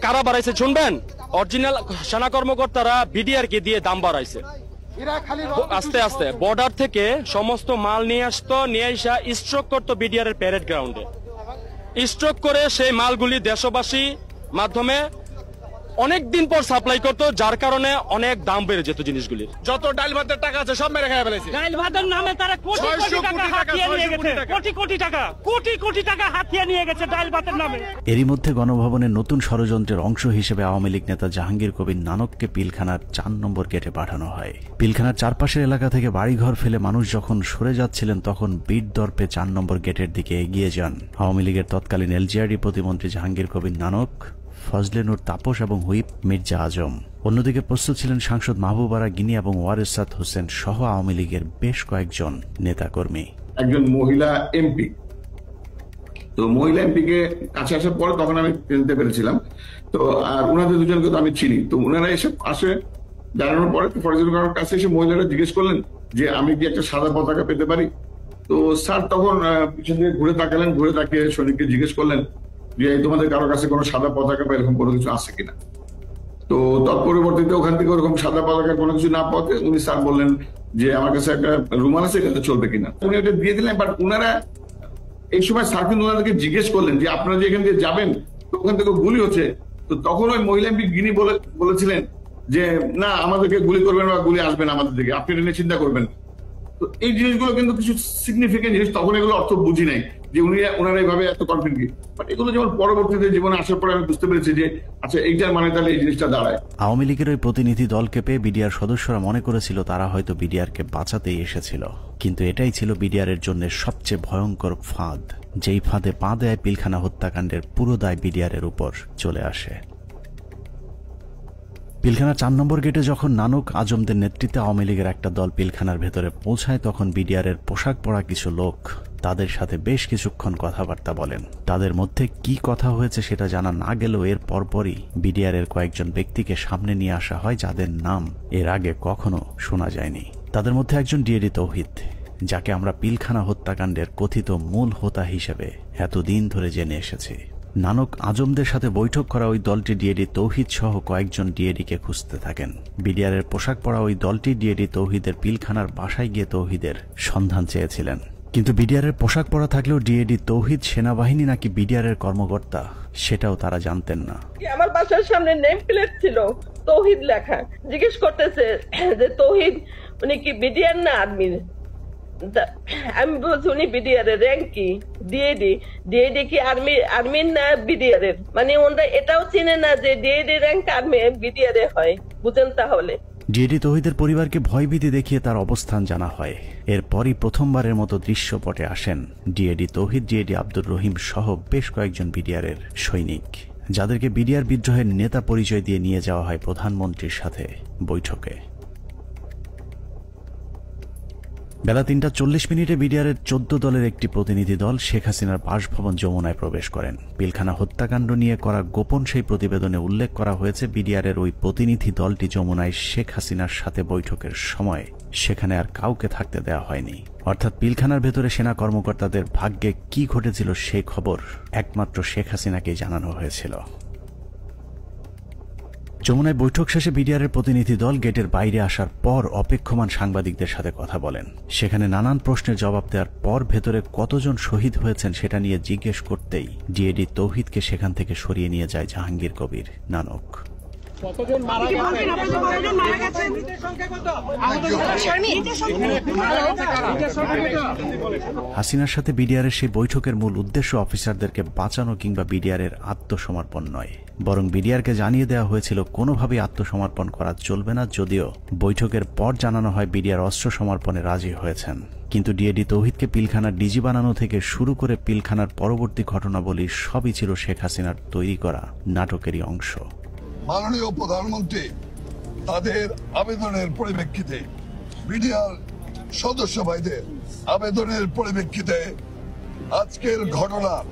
কারা বাড়াইছে শুনবেন? অরিজিনাল সেনা কর্মকর্তারা বিডিআর কে দিয়ে দাম বাড়াইছে। আস্তে আস্তে বর্ডার থেকে সমস্ত মাল নিয়ে আসতো, নিয়ে আসা স্ট্রোক করতো বিডিআর এর প্যারেড গ্রাউন্ডে। স্ট্রোক করে সেই মালগুলি দেশবাসী মাধ্যমে অনেক দিন পর সাপ্লাই করতো, যার কারণে অনেক দাম বেড়ে যেত জিনিসগুলির। যত ডাল ভাতের টাকা আছে সব মেরে খেয়ে ফেলেছে। ডাল ভাতের নামে তারা কোটি কোটি টাকা হাতিয়ে নিয়ে গেছে, কোটি কোটি টাকা হাতিয়ে নিয়ে গেছে ডাল ভাতের নামে। এরই মধ্যে গণভবনের নতুন ষড়যন্ত্রের অংশ হিসেবে আওয়ামী লীগ নেতা জাহাঙ্গীর কবির নানককে পিলখানার 4 নম্বর গেটে পাঠানো হয়। পিলখানার চারপাশের এলাকা থেকে বাড়িঘর ফেলে মানুষ যখন সরে যাচ্ছিলেন, তখন বীর দর্পে 4 নম্বর গেটের দিকে এগিয়ে যান আওয়ামী লীগের তৎকালীন এলজিআরডি প্রতিমন্ত্রী জাহাঙ্গীর কবির নানক, ফজলে নূর তাপস এবং হুইপ মির্জা আজম। অন্যদিকে প্রস্তুত ছিলেন সাংসদ মাহবুবারা গিনি এবং ওয়ারেসাত হোসেন সহ আওয়ামী লীগের বেশ কয়েকজন নেতাকর্মী। একজন মহিলা এমপি, তো মহিলা এমপি কে কাছে আসার পরে তখন আমি চিনতে পেরেছিলাম। তো আর ওনাদের দুজনকে তো আমি চিনি। তো ওনারা এসে আসে দাঁড়ানোর পরে ফরজুল কারোর কাছে এসে মহিলারা জিজ্ঞেস করলেন যে আমি কি একটা সাদা পতাকা পেতে পারি? তো স্যার তখন পিছন থেকে ঘুরে তাকালেন, ঘুরে তাকিয়ে সৈনিককে জিজ্ঞেস করলেন যে তোমাদের কারোর কাছে কোনো সাদা পতাকা বা এরকম কোনো কিছু আছে কিনা। তো তৎপরবর্তীতে ওখান থেকে ওরকম সাদা পতাকা কোনো কিছু না পাওয়াতে উনি স্যার বললেন যে আমার কাছে একটা রুমাল আছে, এটা চলবে কিনা। উনি এটা দিয়ে দিলেন। বাট উনারা এই সময় স্যার কিন্তু ওনাদেরকে জিজ্ঞেস করলেন যে আপনারা যে এখান দিয়ে যাবেন ওখান থেকে গুলি হচ্ছে, তো তখন ওই মহিলা এমপি গিনি বলেছিলেন যে না আমাদেরকে গুলি করবেন বা গুলি আসবেন আমাদের দিকে, আপনি এটা নিয়ে চিন্তা করবেন। তো এই জিনিসগুলো কিন্তু কিছু সিগনিফিকেন্ট জিনিস, তখন এগুলো অর্থ বুঝি নাই যে ওনারা এইভাবে এত কনফিডেন্ট কি, বাট এগুলো যেমন পরবর্তীতে জীবনে আসার পরে আমি বুঝতে পেরেছি যে আচ্ছা এইটার মানে তাহলে এই জিনিসটা দাঁড়ায়। আওয়ামী লীগের ওই প্রতিনিধি দলকে পেয়ে বিডিআর সদস্যরা মনে করেছিল তারা হয়তো বিডিআরকে বাঁচাতেই এসেছিল, কিন্তু এটাই ছিল বিডিআরের জন্য সবচেয়ে ভয়ঙ্কর ফাঁদ, যেই ফাঁদে পা দেয় পিলখানা হত্যাকাণ্ডের পুরো দায় বিডিআরের উপর চলে আসে। পিলখানা 4 নম্বর গেটে যখন নানক আজমদের নেতৃত্বে আওয়ামী লীগের একটা দল পিলখানার ভেতরে পৌঁছায়, তখন বিডিআরের পোশাক পরা কিছু লোক তাদের সাথে বেশ কিছুক্ষণ কথাবার্তা বলেন। তাদের মধ্যে কি কথা হয়েছে সেটা জানা না গেলেও এর পরপরই বিডিআরের কয়েকজন ব্যক্তিকে সামনে নিয়ে আসা হয় যাদের নাম এর আগে কখনো শোনা যায়নি। তাদের মধ্যে একজন ডিএডি তৌহিদ, যাকে আমরা পিলখানা হত্যাকাণ্ডের কথিত মূল হোতা হিসেবে এতদিন ধরে জেনে এসেছি। নানক আজমদের সাথে বৈঠক করা ওই দলটি ডিএডি তৌহিদ সহ কয়েকজন ডিএডিকে খুঁজতে থাকেন। বিডিআরের পোশাক পরা ওই দলটি ডিএডি তৌহিদের পিলখানার বাসায় গিয়ে তৌহিদের সন্ধান চেয়েছিলেন, কিন্তু বিডিআরের পোশাক পরা থাকলেও ডিএডি তৌহিদ সেনাবাহিনী নাকি বিডিআরের কর্মকর্তা সেটাও তারা জানতেন না। আমার বাসার সামনে নেম প্লেট ছিল তৌহিদ লেখা, জিজ্ঞেস করতেছে যে তৌহিদ উনি কি বিডিআর না আর্মির? আমি বলছি উনি বিডিআর এর র্যাঙ্ক কি? ডিএডি কি আর্মির না বিডিআর এর? মানে ওনারা এটাও চিনে না যে ডিএডি র্যাঙ্ক আর্মি বিডিআর এ হয়, বুঝেন? তাহলে ডিএডি তৌহিদের পরিবারকে ভয়ভীতি দেখিয়ে তার অবস্থান জানা হয়। এরপরই প্রথমবারের মতো দৃশ্যপটে আসেন ডিএডি তৌহিদ, ডিএডি আব্দুর রহিম সহ বেশ কয়েকজন বিডিআরের সৈনিক, যাদেরকে বিডিআর বিদ্রোহের নেতা পরিচয় দিয়ে নিয়ে যাওয়া হয় প্রধানমন্ত্রীর সাথে বৈঠকে। বেলা 3:40 বিডিআরের 14 দলের একটি প্রতিনিধি দল শেখ হাসিনার বাসভবন যমুনায় প্রবেশ করেন। পিলখানা হত্যাকাণ্ড নিয়ে করা গোপন সেই প্রতিবেদনে উল্লেখ করা হয়েছে, বিডিআরের ওই প্রতিনিধি দলটি যমুনায় শেখ হাসিনার সাথে বৈঠকের সময় সেখানে আর কাউকে থাকতে দেওয়া হয়নি। অর্থাৎ পিলখানার ভেতরে সেনা কর্মকর্তাদের ভাগ্যে কি ঘটেছিল সেই খবর একমাত্র শেখ হাসিনাকেই জানানো হয়েছিল। যমুনায় বৈঠক শেষে বিডিআরের প্রতিনিধি দল গেটের বাইরে আসার পর অপেক্ষমান সাংবাদিকদের সাথে কথা বলেন। সেখানে নানান প্রশ্নের জবাব দেওয়ার পর ভেতরে কতজন শহীদ হয়েছেন সেটা নিয়ে জিজ্ঞেস করতেই ডিএডি তৌহিদকে সেখান থেকে সরিয়ে নিয়ে যায় জাহাঙ্গীর কবির নানক। হাসিনার সাথে বিডিআরের সেই বৈঠকের মূল উদ্দেশ্য অফিসারদেরকে বাঁচানো কিংবা বিডিআরের আত্মসমর্পণ নয়, বরং বিডিআরকে জানিয়ে দেওয়া হয়েছিল কোনোভাবেই আত্মসমর্পণ করা চলবে না। যদিও বৈঠকের পর জানানো হয় বিডিআর অস্ত্র সমর্পণে রাজি হয়েছেন, কিন্তু ডিএডি তৌহিদকে পিলখানার ডিজি বানানো থেকে শুরু করে পিলখানার পরবর্তী ঘটনাবলী সবই ছিল শেখ হাসিনার তৈরি করা নাটকেরই অংশ। মাননীয় প্রধানমন্ত্রী তাদের আবেদনের পরিপ্রেক্ষিতে, বিডিআর সদস্য ভাইদের আবেদনের পরিপ্রেক্ষিতে আজকের ঘটনার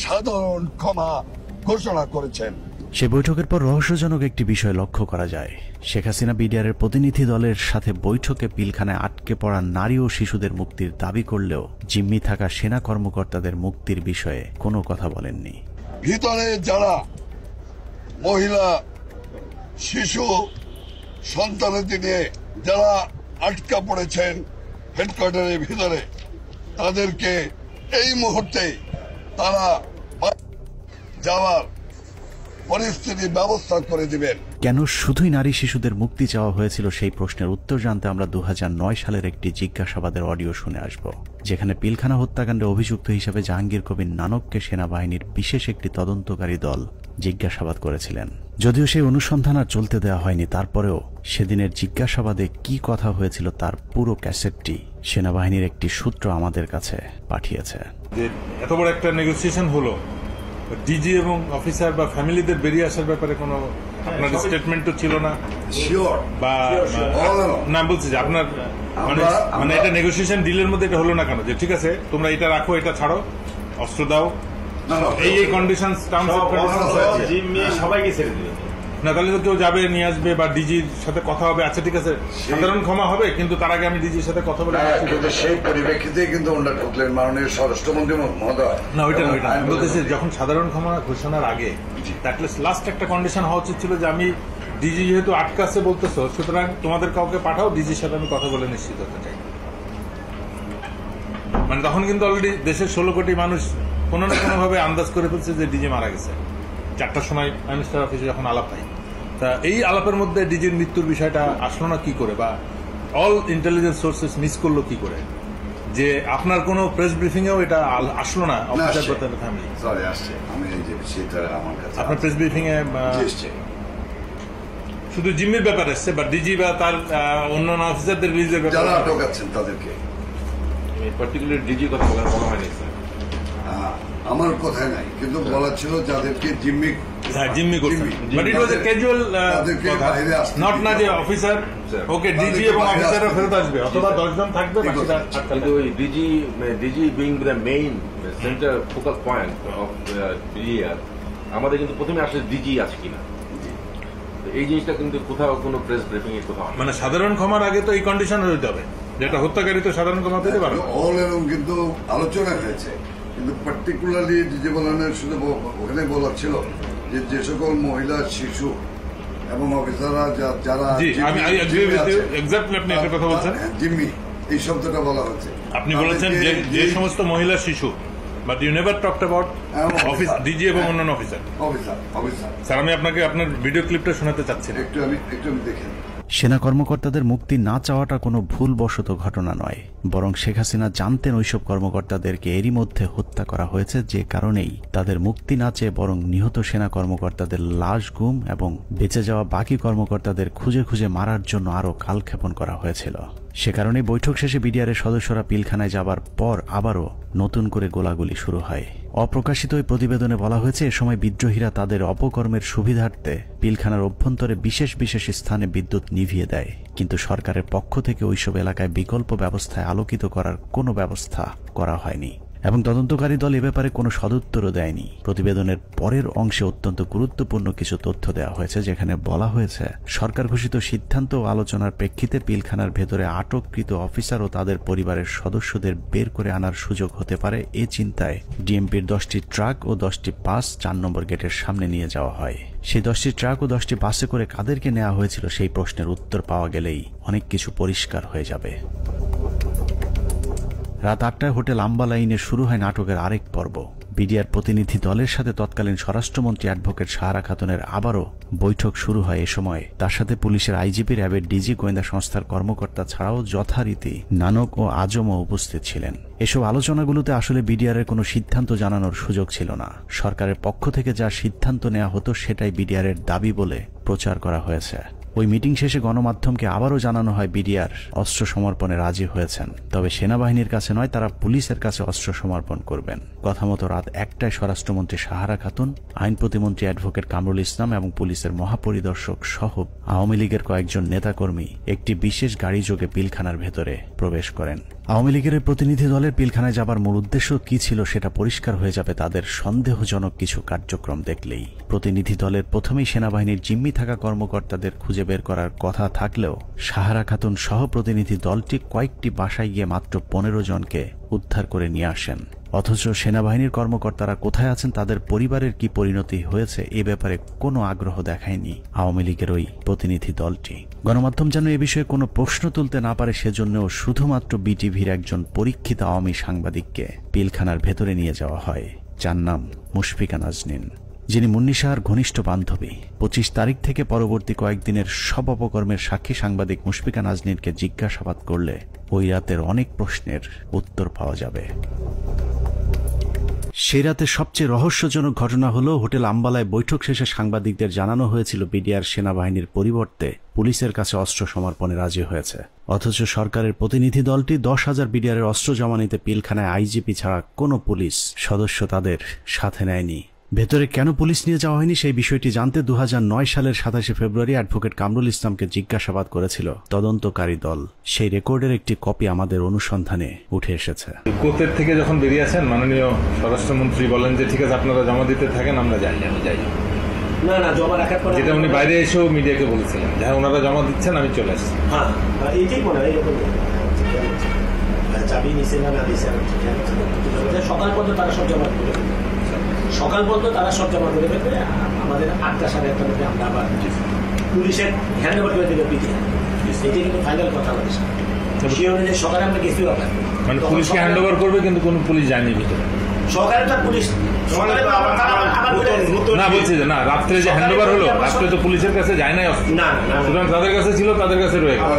সাধারণ ক্ষমা ঘোষণা করেছেন। সে বৈঠকের পর রহস্যজনক একটি বিষয় লক্ষ্য করা যায়। শেখ হাসিনা বিডিআরের প্রতিনিধি দলের সাথে বৈঠকে পিলখানায় আটকে পড়া নারী ও শিশুদের মুক্তির দাবি করলেও জিম্মি থাকা সেনা কর্মকর্তাদের মুক্তির বিষয়ে কোনো কথা বলেননি। ভিতরে যারা মহিলা, শিশু, সন্তানাদি নিয়ে যারা আটকা পড়েছেন হেডকোয়ার্টারের ভিতরে, তাদেরকে এই মুহূর্তে তারা যাওয়ার পরিস্থিতি ব্যবস্থা করে দিবেন। কেন শুধুই নারী শিশুদের মুক্তি চাওয়া হয়েছিল সেই প্রশ্নের উত্তর জানতে আমরা 2009 সালের একটি জিজ্ঞাসাবাদের অডিও শুনে আসব, যেখানে পিলখানা হত্যাকাণ্ডে অভিযুক্ত হিসেবে জাহাঙ্গীর কবির নানককে সেনাবাহিনীর বিশেষ একটি তদন্তকারী দল জিজ্ঞাসাবাদ করেছিলেন। যদিও সেই অনুসন্ধান আর চলতে দেওয়া হয়নি, তারপরেও সেদিনের জিজ্ঞাসাবাদে কি কথা হয়েছিল তার পুরো ক্যাসেটটি সেনাবাহিনীর একটি সূত্র আমাদের কাছে পাঠিয়েছে। এত বড় একটা নেগোসিয়েশন হলো, ডিজি এবং অফিসার বা ফ্যামিলিদের বেরিয়ে আসার ব্যাপারে কোনো আপনার স্টেটমেন্ট তো ছিল না, বা না বলছি যে আপনার মানে এটা নেগোসিয়েশন ডিলের মধ্যে এটা হলো না কেন, যে ঠিক আছে তোমরা এটা রাখো, এটা ছাড়ো, অস্ত্র দাও, এই কন্ডিশন সবাইকে ছেড়ে দিল না, তাহলে তো কেউ যাবে নিয়ে আসবে বা ডিজির সাথে কথা হবে, আচ্ছা ঠিক আছে সাধারণ ক্ষমা হবে, কিন্তু তার আগে আমি ডিজির সাথে কথা বলে সেই পরিপ্রেক্ষিতে কিন্তু ওনারা ঢুকলেন মাননীয় স্বরাষ্ট্রমন্ত্রী মহোদয়। না ওইটা আমি বলতেছি যখন সাধারণ ক্ষমা ঘোষণার আগে লাস্ট একটা কন্ডিশন হওয়া উচিত ছিল যে আমি ডিজি যেহেতু আটকাছে বলতেছো, সুতরাং তোমাদের কাউকে পাঠাও, ডিজির সাথে আমি কথা বলে নিশ্চিত হতে চাই। মানে তখন কিন্তু অলরেডি দেশের 16 কোটি মানুষ কোনো না কোনো ভাবে আন্দাজ করে ফেলছে যে ডিজি মারা গেছে। 4টার সময় প্রাইম মিনিস্টার অফিসে যখন আলাপ হয়, তা এই আলাপের মধ্যে ডিজির মৃত্যুর বিষয়টা আসলো না কি করে, বা অল ইন্টেলিজেন্স সোর্সেস মিস করলো কি করে, যে আপনার কোনো প্রেস ব্রিফিং এও এটা আসলো না? অফিসার ফ্যামিলি সরি আসছে, আমি এই যে বিষয়টা আমার কাছে আপনার প্রেস ব্রিফিং এ শুধু জিম্মির ব্যাপার আসছে, বা ডিজি বা তার অন্যান্য অফিসারদের রিলিজের ব্যাপারে যারা আটক আছেন তাদেরকে পার্টিকুলার ডিজি কথা বলা হয়নি স্যার। আমার কথাই নাই, কিন্তু বলা ছিল যাদেরকে জিম্মি করছে, but it was A casual not না যে অফিসার ওকে ডিজি এবং অফিসাররা ফেরত আসবে অথবা 10 জন থাকবে বাকিটা কিন্তু ওই DG being the main centre focus point of PR, আমাদের কিন্তু প্রথমে আসলে ডিজি আছে কিনা এই জিনিসটা কিন্তু কোথাও কোনো প্রেস ব্রিফিং এ কোথাও, মানে সাধারণ ক্ষমার আগে তো এই কন্ডিশন হইতে হবে, যেটা হত্যাকারী তো সাধারণ ক্ষমা পেতে পারে। অল এরকম কিন্তু আলোচনা হয়েছে, কিন্তু পার্টিকুলারলি ডিজি বলানের শুধু ওখানে বলা ছিল যে সকল মহিলা, শিশু এবং অফিসাররা যারা জিম্মি, এই শব্দটা বলা হচ্ছে। আপনি বলেছেন যে সমস্ত মহিলা, শিশু, but you never talked about office DG এবং অন্যান্য অফিসার। স্যার আমি আপনাকে আপনার ভিডিও ক্লিপটা শোনাতে চাচ্ছি, একটু দেখেন। সেনা কর্মকর্তাদের মুক্তি না চাওয়াটা কোনো ভুলবশত ঘটনা নয়, বরং শেখ হাসিনা জানতেন ওইসব কর্মকর্তাদেরকে এরই মধ্যে হত্যা করা হয়েছে, যে কারণেই তাদের মুক্তি না চেয়ে বরং নিহত সেনা কর্মকর্তাদের লাশ গুম এবং বেঁচে যাওয়া বাকি কর্মকর্তাদের খুঁজে খুঁজে মারার জন্য আরও কালক্ষেপণ করা হয়েছিল। সে কারণে বৈঠক শেষে বিডিআরের সদস্যরা পিলখানায় যাবার পর আবারও নতুন করে গোলাগুলি শুরু হয়। অপ্রকাশিত ওই প্রতিবেদনে বলা হয়েছে, এ সময় বিদ্রোহীরা তাদের অপকর্মের সুবিধার্থে পিলখানার অভ্যন্তরে বিশেষ বিশেষ স্থানে বিদ্যুৎ নিভিয়ে দেয়, কিন্তু সরকারের পক্ষ থেকে ওইসব এলাকায় বিকল্প ব্যবস্থায় আলোকিত করার কোনো ব্যবস্থা করা হয়নি এবং তদন্তকারী দল এ ব্যাপারে কোনো সদুত্তরও দেয়নি। প্রতিবেদনের পরের অংশে অত্যন্ত গুরুত্বপূর্ণ কিছু তথ্য দেওয়া হয়েছে, যেখানে বলা হয়েছে সরকার ঘোষিত সিদ্ধান্ত ও আলোচনার প্রেক্ষিতে পিলখানার ভেতরে আটককৃত অফিসার ও তাদের পরিবারের সদস্যদের বের করে আনার সুযোগ হতে পারে, এ চিন্তায় ডিএমপির 10টি ট্রাক ও 10টি বাস 4 নম্বর গেটের সামনে নিয়ে যাওয়া হয়। সেই 10টি ট্রাক ও 10টি বাসে করে কাদেরকে নেওয়া হয়েছিল সেই প্রশ্নের উত্তর পাওয়া গেলেই অনেক কিছু পরিষ্কার হয়ে যাবে। রাত 8টায় হোটেল আম্বালাইনে শুরু হয় নাটকের আরেক পর্ব। বিডিআর প্রতিনিধি দলের সাথে তৎকালীন স্বরাষ্ট্রমন্ত্রী অ্যাডভোকেট সাহারা খাতুনের আবারও বৈঠক শুরু হয়। এ সময় তার সাথে পুলিশের আইজিপি, র্যাবের ডিজি, গোয়েন্দা সংস্থার কর্মকর্তা ছাড়াও যথারীতি নানক ও আজমও উপস্থিত ছিলেন। এসব আলোচনাগুলোতে আসলে বিডিআরের কোনো সিদ্ধান্ত জানানোর সুযোগ ছিল না। সরকারের পক্ষ থেকে যা সিদ্ধান্ত নেওয়া হতো সেটাই বিডিআরের দাবি বলে প্রচার করা হয়েছে। ওই মিটিং শেষে গণমাধ্যমকে আবারও জানানো হয় বিডিআর অস্ত্র সমর্পণে রাজি হয়েছেন, তবে সেনাবাহিনীর কাছে নয়, তারা পুলিশের কাছে অস্ত্র সমর্পণ করবেন। কথা মতো রাত 1টায় স্বরাষ্ট্রমন্ত্রী সাহারা খাতুন, আইন প্রতিমন্ত্রী অ্যাডভোকেট কামরুল ইসলাম এবং পুলিশের মহাপরিদর্শক সহ আওয়ামী লীগের কয়েকজন নেতাকর্মী একটি বিশেষ গাড়ি যোগে পিলখানার ভেতরে প্রবেশ করেন। আওয়ামী লীগের প্রতিনিধি দলের পিলখানায় যাবার মূল উদ্দেশ্য কি ছিল সেটা পরিষ্কার হয়ে যাবে তাদের সন্দেহজনক কিছু কার্যক্রম দেখলেই। প্রতিনিধি দলের প্রথমেই সেনাবাহিনীর জিম্মি থাকা কর্মকর্তাদের খুঁজে বের করার কথা থাকলেও সাহারা খাতুন সহ প্রতিনিধি দলটি কয়েকটি বাসায় গিয়ে মাত্র 15 জনকে উদ্ধার করে নিয়ে আসেন। অথচ সেনাবাহিনীর কর্মকর্তারা কোথায় আছেন, তাদের পরিবারের কি পরিণতি হয়েছে, এ ব্যাপারে কোনো আগ্রহ দেখায়নি আওয়ামী লীগের ওই প্রতিনিধি দলটি। গণমাধ্যম যেন এ বিষয়ে কোনো প্রশ্ন তুলতে না পারে সেজন্যও শুধুমাত্র বিটিভির একজন পরীক্ষিত আওয়ামী সাংবাদিককে পিলখানার ভেতরে নিয়ে যাওয়া হয়, যার নাম মুশফিকা নাজনীন, যিনি মুন্নী শাহর ঘনিষ্ঠ বান্ধবী। 25 তারিখ থেকে পরবর্তী কয়েকদিনের সব অপকর্মের সাক্ষী সাংবাদিক মুশফিকা নাজনীনকে জিজ্ঞাসাবাদ করলে ওই রাতের অনেক প্রশ্নের উত্তর পাওয়া যাবে। সেই রাতে সবচেয়ে রহস্যজনক ঘটনা হলো, হোটেল আম্বালায় বৈঠক শেষে সাংবাদিকদের জানানো হয়েছিল বিডিআর সেনাবাহিনীর পরিবর্তে পুলিশের কাছে অস্ত্র সমর্পণে রাজি হয়েছে। অথচ সরকারের প্রতিনিধি দলটি 10,000 বিডিআরের অস্ত্র জমা নিতে পিলখানায় আইজিপি ছাড়া কোনো পুলিশ সদস্য তাদের সাথে নেয়নি। ভেতরে কেন পুলিশ নিয়ে যাওয়া হয়নি সেই বিষয়টি জানতে 2009 সালের 27 ফেব্রুয়ারি অ্যাডভোকেট কামরুল ইসলামকে জিজ্ঞাসাবাদ করেছিল তদন্তকারী দল। সেই রেকর্ডের একটি কপি আমাদের অনুসন্ধানে উঠে এসেছে। কোর্টের থেকে যখন বেরিয়েছেন মাননীয় স্বরাষ্ট্রমন্ত্রী বলেন যে ঠিক আছে আপনারা জমা দিতে থাকেন, আমরা যাই। না না, জমা রাখার পর যেটা উনি বাইরে এসেও মিডিয়াকে বলেছিলেন, হ্যাঁ ওনারা জমা দিচ্ছেন, আমি চলে আসছি। হ্যাঁ এইটাই মনে হয় চাবি নিচে না দিয়েছে, সকাল পর্যন্ত তারা সব জমা করে ফেলবে, সকাল পর্যন্ত তারা সব জমা করে ফেলবে। আমাদের 8টা সাড়ে 8টার মধ্যে আমরা আবার পুলিশের হ্যান্ড ওভার করে দেবে পিটিআই। এটাই কিন্তু ফাইনাল কথা আমাদের সাথে। সেই অনুযায়ী সকালে আমরা গেছিও আবার মানে পুলিশকে হ্যান্ড ওভার করবে, কিন্তু কোন পুলিশ যায়নি ভিতরে। না বলছি যে না, রাত্রে যে হ্যান্ড ওভার হলো, রাত্রে তো পুলিশের কাছে যায় নাই, সুতরাং তাদের কাছে ছিল, তাদের কাছে রয়ে গেল।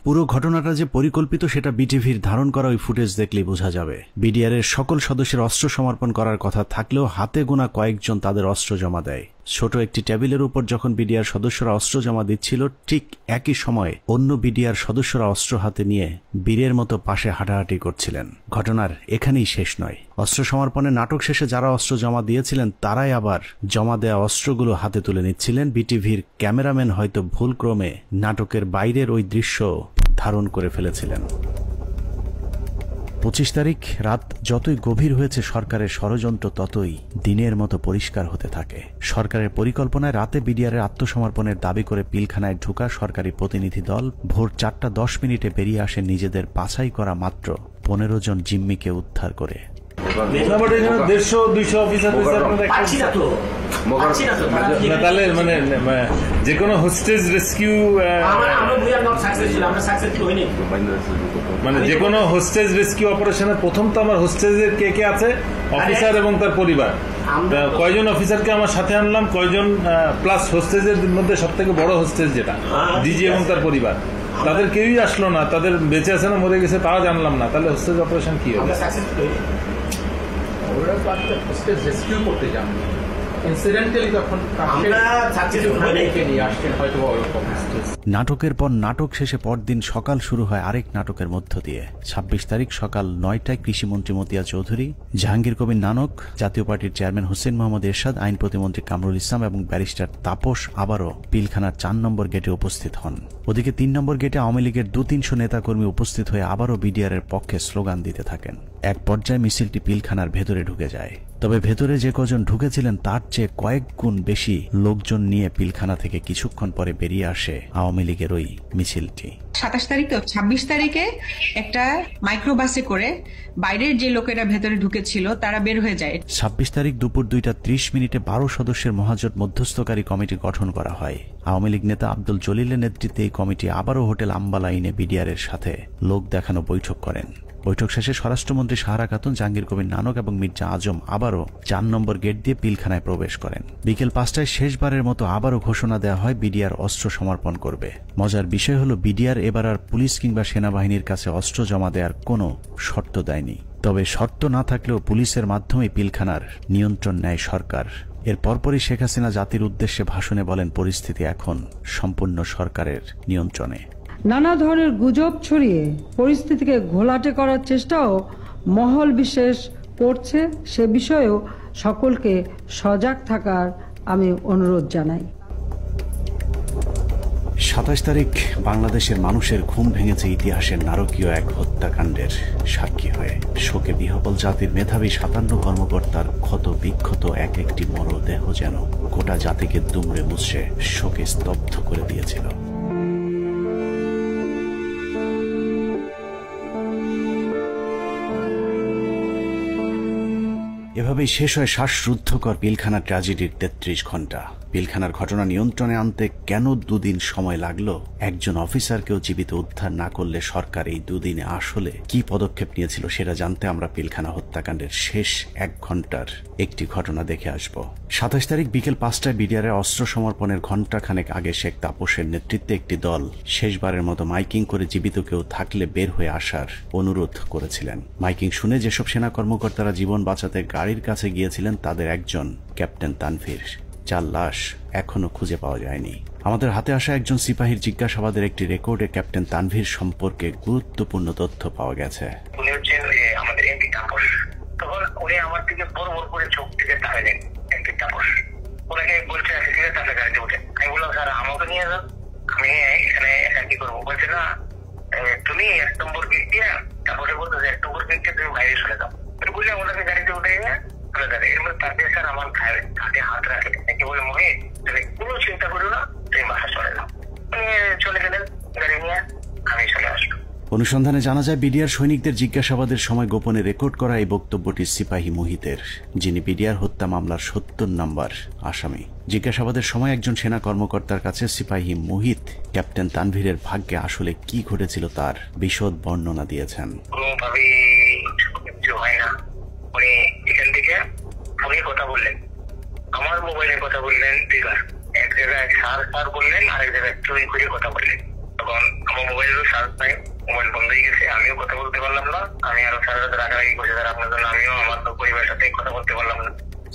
পুরো ঘটনাটা যে পরিকল্পিত সেটা বিটিভির ধারণ করা ওই ফুটেজ দেখলেই বোঝা যাবে। বিডিআর এর সকল সদস্যের অস্ত্র সমর্পণ করার কথা থাকলেও হাতে গোনা কয়েকজন তাদের অস্ত্র জমা দেয়। ছোট একটি টেবিলের উপর যখন বিডিআর সদস্যরা অস্ত্র জমা দিচ্ছিল, ঠিক একই সময়ে অন্য বিডিআর সদস্যরা অস্ত্র হাতে নিয়ে বীরের মতো পাশে হাঁটাহাঁটি করছিলেন। ঘটনার এখানেই শেষ নয়। অস্ত্র সমর্পণের নাটক শেষে যারা অস্ত্র জমা দিয়েছিলেন তারাই আবার জমা দেয়া অস্ত্রগুলো হাতে তুলে নিচ্ছিলেন। বিটিভির ক্যামেরাম্যান হয়তো ভুলক্রমে নাটকের বাইরের ওই দৃশ্য ধারণ করে ফেলেছিলেন। 25 তারিখ রাত যতই গভীর হয়েছে, সরকারের ষড়যন্ত্র ততই দিনের মতো পরিষ্কার হতে থাকে। সরকারের পরিকল্পনায় রাতে বিডিআরের আত্মসমর্পণের দাবি করে পিলখানায় ঢোকা সরকারি প্রতিনিধি দল ভোর 4:10 বেরিয়ে আসে নিজেদের বাছাই করা মাত্র 15 জন জিম্মিকে উদ্ধার করে। তাহলে মানে যে কোনো হোস্টেজ রেস্কিউ, মানে যে কোনো হোস্টেজ রেস্কিউ অপারেশনের প্রথম তো আমার হোস্টেজের কে কে আছে, অফিসার এবং তার পরিবার, কয়জন অফিসারকে আমার সাথে আনলাম, কয়জন প্লাস হোস্টেজের মধ্যে সব থেকে বড় হোস্টেজ যেটা ডিজি এবং তার পরিবার, তাদের কেউই আসলো না। তাদের বেঁচে আছে না মরে গেছে তাও জানলাম না। তাহলে হোস্টেজ অপারেশন কি হবে? রেস্কিউ করতে যান, নাটকের পর নাটক শেষে পরদিন সকাল শুরু হয় আরেক নাটকের মধ্য দিয়ে। 26 তারিখ সকাল 9টায় কৃষিমন্ত্রী মতিয়া চৌধুরী, জাহাঙ্গীর কবির নানক, জাতীয় পার্টির চেয়ারম্যান হোসেন মোহাম্মদ এরশাদ, আইন প্রতিমন্ত্রী কামরুল ইসলাম এবং ব্যারিস্টার তাপস আবারও পিলখানার 4 নম্বর গেটে উপস্থিত হন। ওদিকে 3 নম্বর গেটে আওয়ামী লীগের 200-300 নেতাকর্মী উপস্থিত হয়ে আবারও বিডিআর এর পক্ষে স্লোগান দিতে থাকেন। এক পর্যায়ে মিছিলটি পিলখানার ভেতরে ঢুকে যায়। তবে ভেতরে যে কজন ঢুকেছিলেন তার চেয়ে কয়েক গুণ বেশি লোকজন নিয়ে পিলখানা থেকে কিছুক্ষণ পরে বেরিয়ে আসে আওয়ামী লীগের ওই মিছিলটি। 27 তারিখ তো 26 তারিখে একটা মাইক্রোবাসে করে বাইরের যে লোকেরা ভেতরে ঢুকেছিল তারা বের হয়ে যায়। 26 তারিখ দুপুর 2:30 12 সদস্যের মহাজোট মধ্যস্থকারী কমিটি গঠন করা হয়। আওয়ামী লীগ নেতা আব্দুল জলিলের নেতৃত্বে এই কমিটি আবারও হোটেল আম্বালাইনে বিডিআর এর সাথে লোক দেখানো বৈঠক করেন। বৈঠক শেষে স্বরাষ্ট্রমন্ত্রী সাহারা খাতুন, জাহাঙ্গীর কবির নানক এবং মির্জা আজম আবারও 4 নম্বর গেট দিয়ে পিলখানায় প্রবেশ করেন। বিকেল 5টায় শেষবারের মতো আবারও ঘোষণা দেওয়া হয় বিডিআর অস্ত্র সমর্পণ করবে। মজার বিষয় হলো বিডিআর এবার আর পুলিশ কিংবা সেনাবাহিনীর কাছে অস্ত্র জমা দেওয়ার কোনো শর্ত দেয়নি। তবে শর্ত না থাকলেও পুলিশের মাধ্যমে পিলখানার নিয়ন্ত্রণ নেয় সরকার। এর পরপরই শেখ হাসিনা জাতির উদ্দেশ্যে ভাষণে বলেন, পরিস্থিতি এখন সম্পূর্ণ সরকারের নিয়ন্ত্রণে। নানা ধরনের গুজব ছড়িয়ে পরিস্থিতিকে ঘোলাটে করার চেষ্টাও মহল বিশেষ করছে, সে বিষয়েও সকলকে সজাগ থাকার আমি অনুরোধ জানাই। 27 তারিখ বাংলাদেশের মানুষের ঘুম ভেঙেছে ইতিহাসের নারকীয় এক হত্যাকাণ্ডের সাক্ষী হয়ে। শোকে বিহ্বল জাতির মেধাবী 57 কর্মকর্তার ক্ষত বিক্ষত এক একটি মরদেহ যেন গোটা জাতিকে দুমড়ে মুচড়ে শোকে স্তব্ধ করে দিয়েছিল। এভাবেই শেষ হয় শ্বাসরুদ্ধকর পিলখানা ট্র্যাজেডির 33 ঘন্টা। পিলখানার ঘটনা নিয়ন্ত্রণে আনতে কেন 2 দিন সময় লাগলো, একজন অফিসারকেও জীবিত উদ্ধার না করলে সরকার এই 2 দিনে আসলে কি পদক্ষেপ নিয়েছিল সেটা জানতে আমরা পিলখানা হত্যাকাণ্ডের শেষ 1 ঘন্টার একটি ঘটনা দেখে আসব। 27 তারিখ বিকেল 5টায় বিডিআরের অস্ত্র সমর্পণের ঘণ্টাখানেক আগে শেখ তাপসের নেতৃত্বে একটি দল শেষবারের মতো মাইকিং করে জীবিত কেউ থাকলে বের হয়ে আসার অনুরোধ করেছিলেন। মাইকিং শুনে যেসব সেনা কর্মকর্তারা জীবন বাঁচাতে গাড়ির কাছে গিয়েছিলেন তাদের একজন ক্যাপ্টেন তানভীর, যার লাশ এখনো খুঁজে পাওয়া যায়নি। আমাদের হাতে আসা একজন সিপাহীর জিজ্ঞাসাবাদের একটি রেকর্ডে ক্যাপ্টেন তানভীর সম্পর্কে গুরুত্বপূর্ণ তথ্য পাওয়া গেছে। উনি হচ্ছেন আমাদের এমপি তাপস। তখন উনি আমার দিকে বড় বড় করে চোখ থেকে তাকালেন, এমপি তাপস। ওনাকে বলছে তাহলে গাড়িতে উঠে। আমি বললাম, স্যার আমাকে নিয়ে যান, আমি এখানে একা কি করবো। বলছে না, তুমি 1 নম্বর গেট দিয়ে, তারপরে বলতো 1 নম্বর গেট দিয়ে তুমি বাইরে চলে যাও। বললাম ওনাকে গাড়িতে উঠে চলে যাবে। এর মধ্যে তার স্যার আমার হাতে হাত রাখে, একে বলে মনে কোনো চিন্তা করো না, তুমি বাসা চলে যাও। চলে গেলেন গাড়ি নিয়ে, আমি চলে আসবো। অনুসন্ধানে জানা যায় বিডিআর সৈনিকদের জিজ্ঞাসাবাদের সময় গোপনে রেকর্ড করা এই বক্তব্যটি সিপাহী মুহিতের, যিনি বিডিআর হত্যা মামলার ৭০ নম্বর আসামি। জিজ্ঞাসাবাদের সময় একজন সেনা কর্মকর্তার কাছে সিপাহী মুহিত ক্যাপ্টেন তানভীরের ভাগ্যে আসলে কি ঘটেছিল তার বিশদ বর্ণনা দিয়েছেন। উনি এখান থেকে ফোনে কথা বললেন, আমার মোবাইলে কথা বললেন, এক জায়গায় সার বললেন, আরেক জায়গায় চুরি করে কথা বললেন। তখন আমার মোবাইলেরও সার্চ নাই, মোবাইল বন্ধ হয়ে গেছে, আমিও কথা বলতে পারলাম না। আমি আরো সারা রাত রাগারাগি করছি স্যার আপনার জন্য, আমিও আমার পরিবারের সাথে কথা বলতে পারলাম না।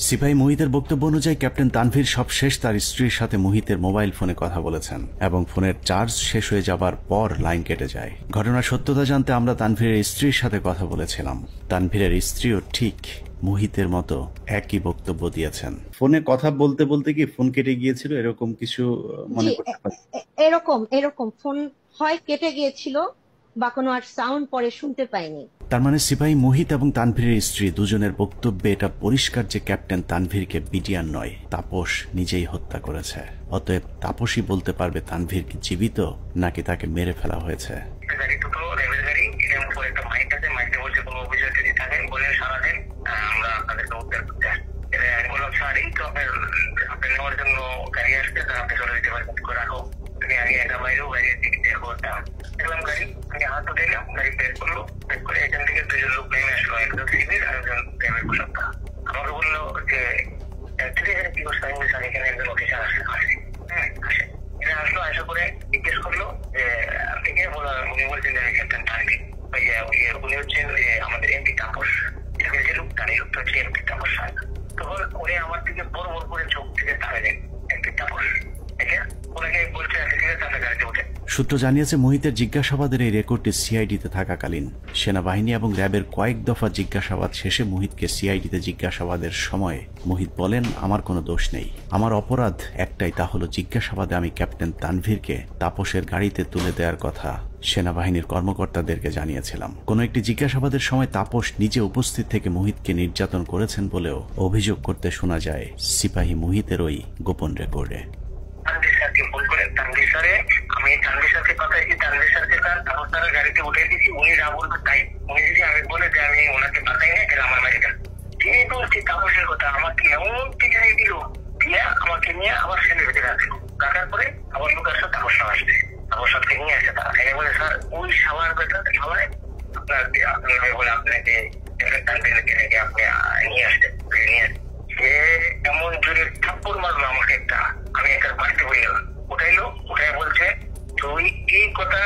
সিপাহী মুহিতের বক্তব্য অনুযায়ী ক্যাপ্টেন তানভীর সবশেষ তার স্ত্রীর সাথে মুহিতের মোবাইল ফোনে কথা বলেছেন এবং ফোনের চার্জ শেষ হয়ে যাবার পর লাইন কেটে যায়। ঘটনার সত্যতা জানতে আমরা তানভীরের স্ত্রীর সাথে কথা বলেছিলাম। তানভীরের স্ত্রীও ঠিক মুহিতের মতো একই বক্তব্য দিয়েছেন। ফোনে কথা বলতে বলতে কি ফোন কেটে গিয়েছিল, এরকম কিছু মনে করতে পারি? এরকম ফোন হয় কেটে গিয়েছিল বা কোনো আর সাউন্ড পরে শুনতে পাইনি। তার মানে সিপাহী মুহিত এবং তানভীরের স্ত্রী দুজনের বক্তব্যে এটা পরিষ্কার যে ক্যাপ্টেন তানভীরকে বিডিআর নয়, তাপস নিজেই হত্যা করেছে। অতএব তাপসই বলতে পারবে তানভীর কি জীবিত নাকি তাকে মেরে ফেলা হয়েছে। আমাকে বললো যে কি করছে, এখানে একজন অফিসার আসলো, আসা করে জিজ্ঞেস করলো যে আপনি কে? উনি বলছেন যে ক্যাপ্টেন তানভীর, উনি হচ্ছেন আমাদের এমপি তাপস, যে লোকটা এই লোকটা হচ্ছে এমপি তাপস। তখন উনি আমার দিকে বড় করে চোখ থেকে তাকালেন, এমপি তাপস, ওনাকে বলছে তাদের গাড়িতে উঠে। সূত্র জানিয়েছে মুহিতের জিজ্ঞাসাবাদের এই রেকর্ডটি সিআইডিতে থাকাকালীন সেনাবাহিনী এবং র্যাবের কয়েক দফা জিজ্ঞাসাবাদ শেষে মুহিতকে সিআইডিতে জিজ্ঞাসাবাদের সময় মুহিত বলেন, আমার কোনো দোষ নেই, আমার অপরাধ একটাই, তা হলো জিজ্ঞাসাবাদে আমি ক্যাপ্টেন তানভীরকে তাপসের গাড়িতে তুলে দেওয়ার কথা সেনাবাহিনীর কর্মকর্তাদেরকে জানিয়েছিলাম। কোনো একটি জিজ্ঞাসাবাদের সময় তাপস নিজে উপস্থিত থেকে মুহিতকে নির্যাতন করেছেন বলেও অভিযোগ করতে শোনা যায় সিপাহী মুহিতের ওই গোপন রেকর্ডে। আমি তানভীর স্যারকে পাঠাইছি, তানভীর স্যারকে তার গাড়িতে উঠে দিচ্ছি, উনি যা বলবে তাই। উনি যদি আমি বলে যে আমি ওনাকে পাঠাই না, তাহলে আমার বাড়িটা তিনি বলছি তাপসের কথা আমাকে এমন পিছনে দিল, দিয়ে আমাকে নিয়ে আবার সেনের ভিতরে রাখলো। রাখার পরে আবার লোক আসলো, তাপস সার আসবে, তাপস সারকে নিয়ে আসে। তারা এনে বলে স্যার ওই সাবার বেটা সবাই আপনার বলে আপনাকে তানভীরকে আপনি নিয়ে আসতেন, নিয়ে সে এমন জোরে থাপ্পড় মারলো আমাকে একটা, আমি একটা বাড়িতে বলে গেলাম। উঠাইলো, উঠাই বলছে তুই এই কথা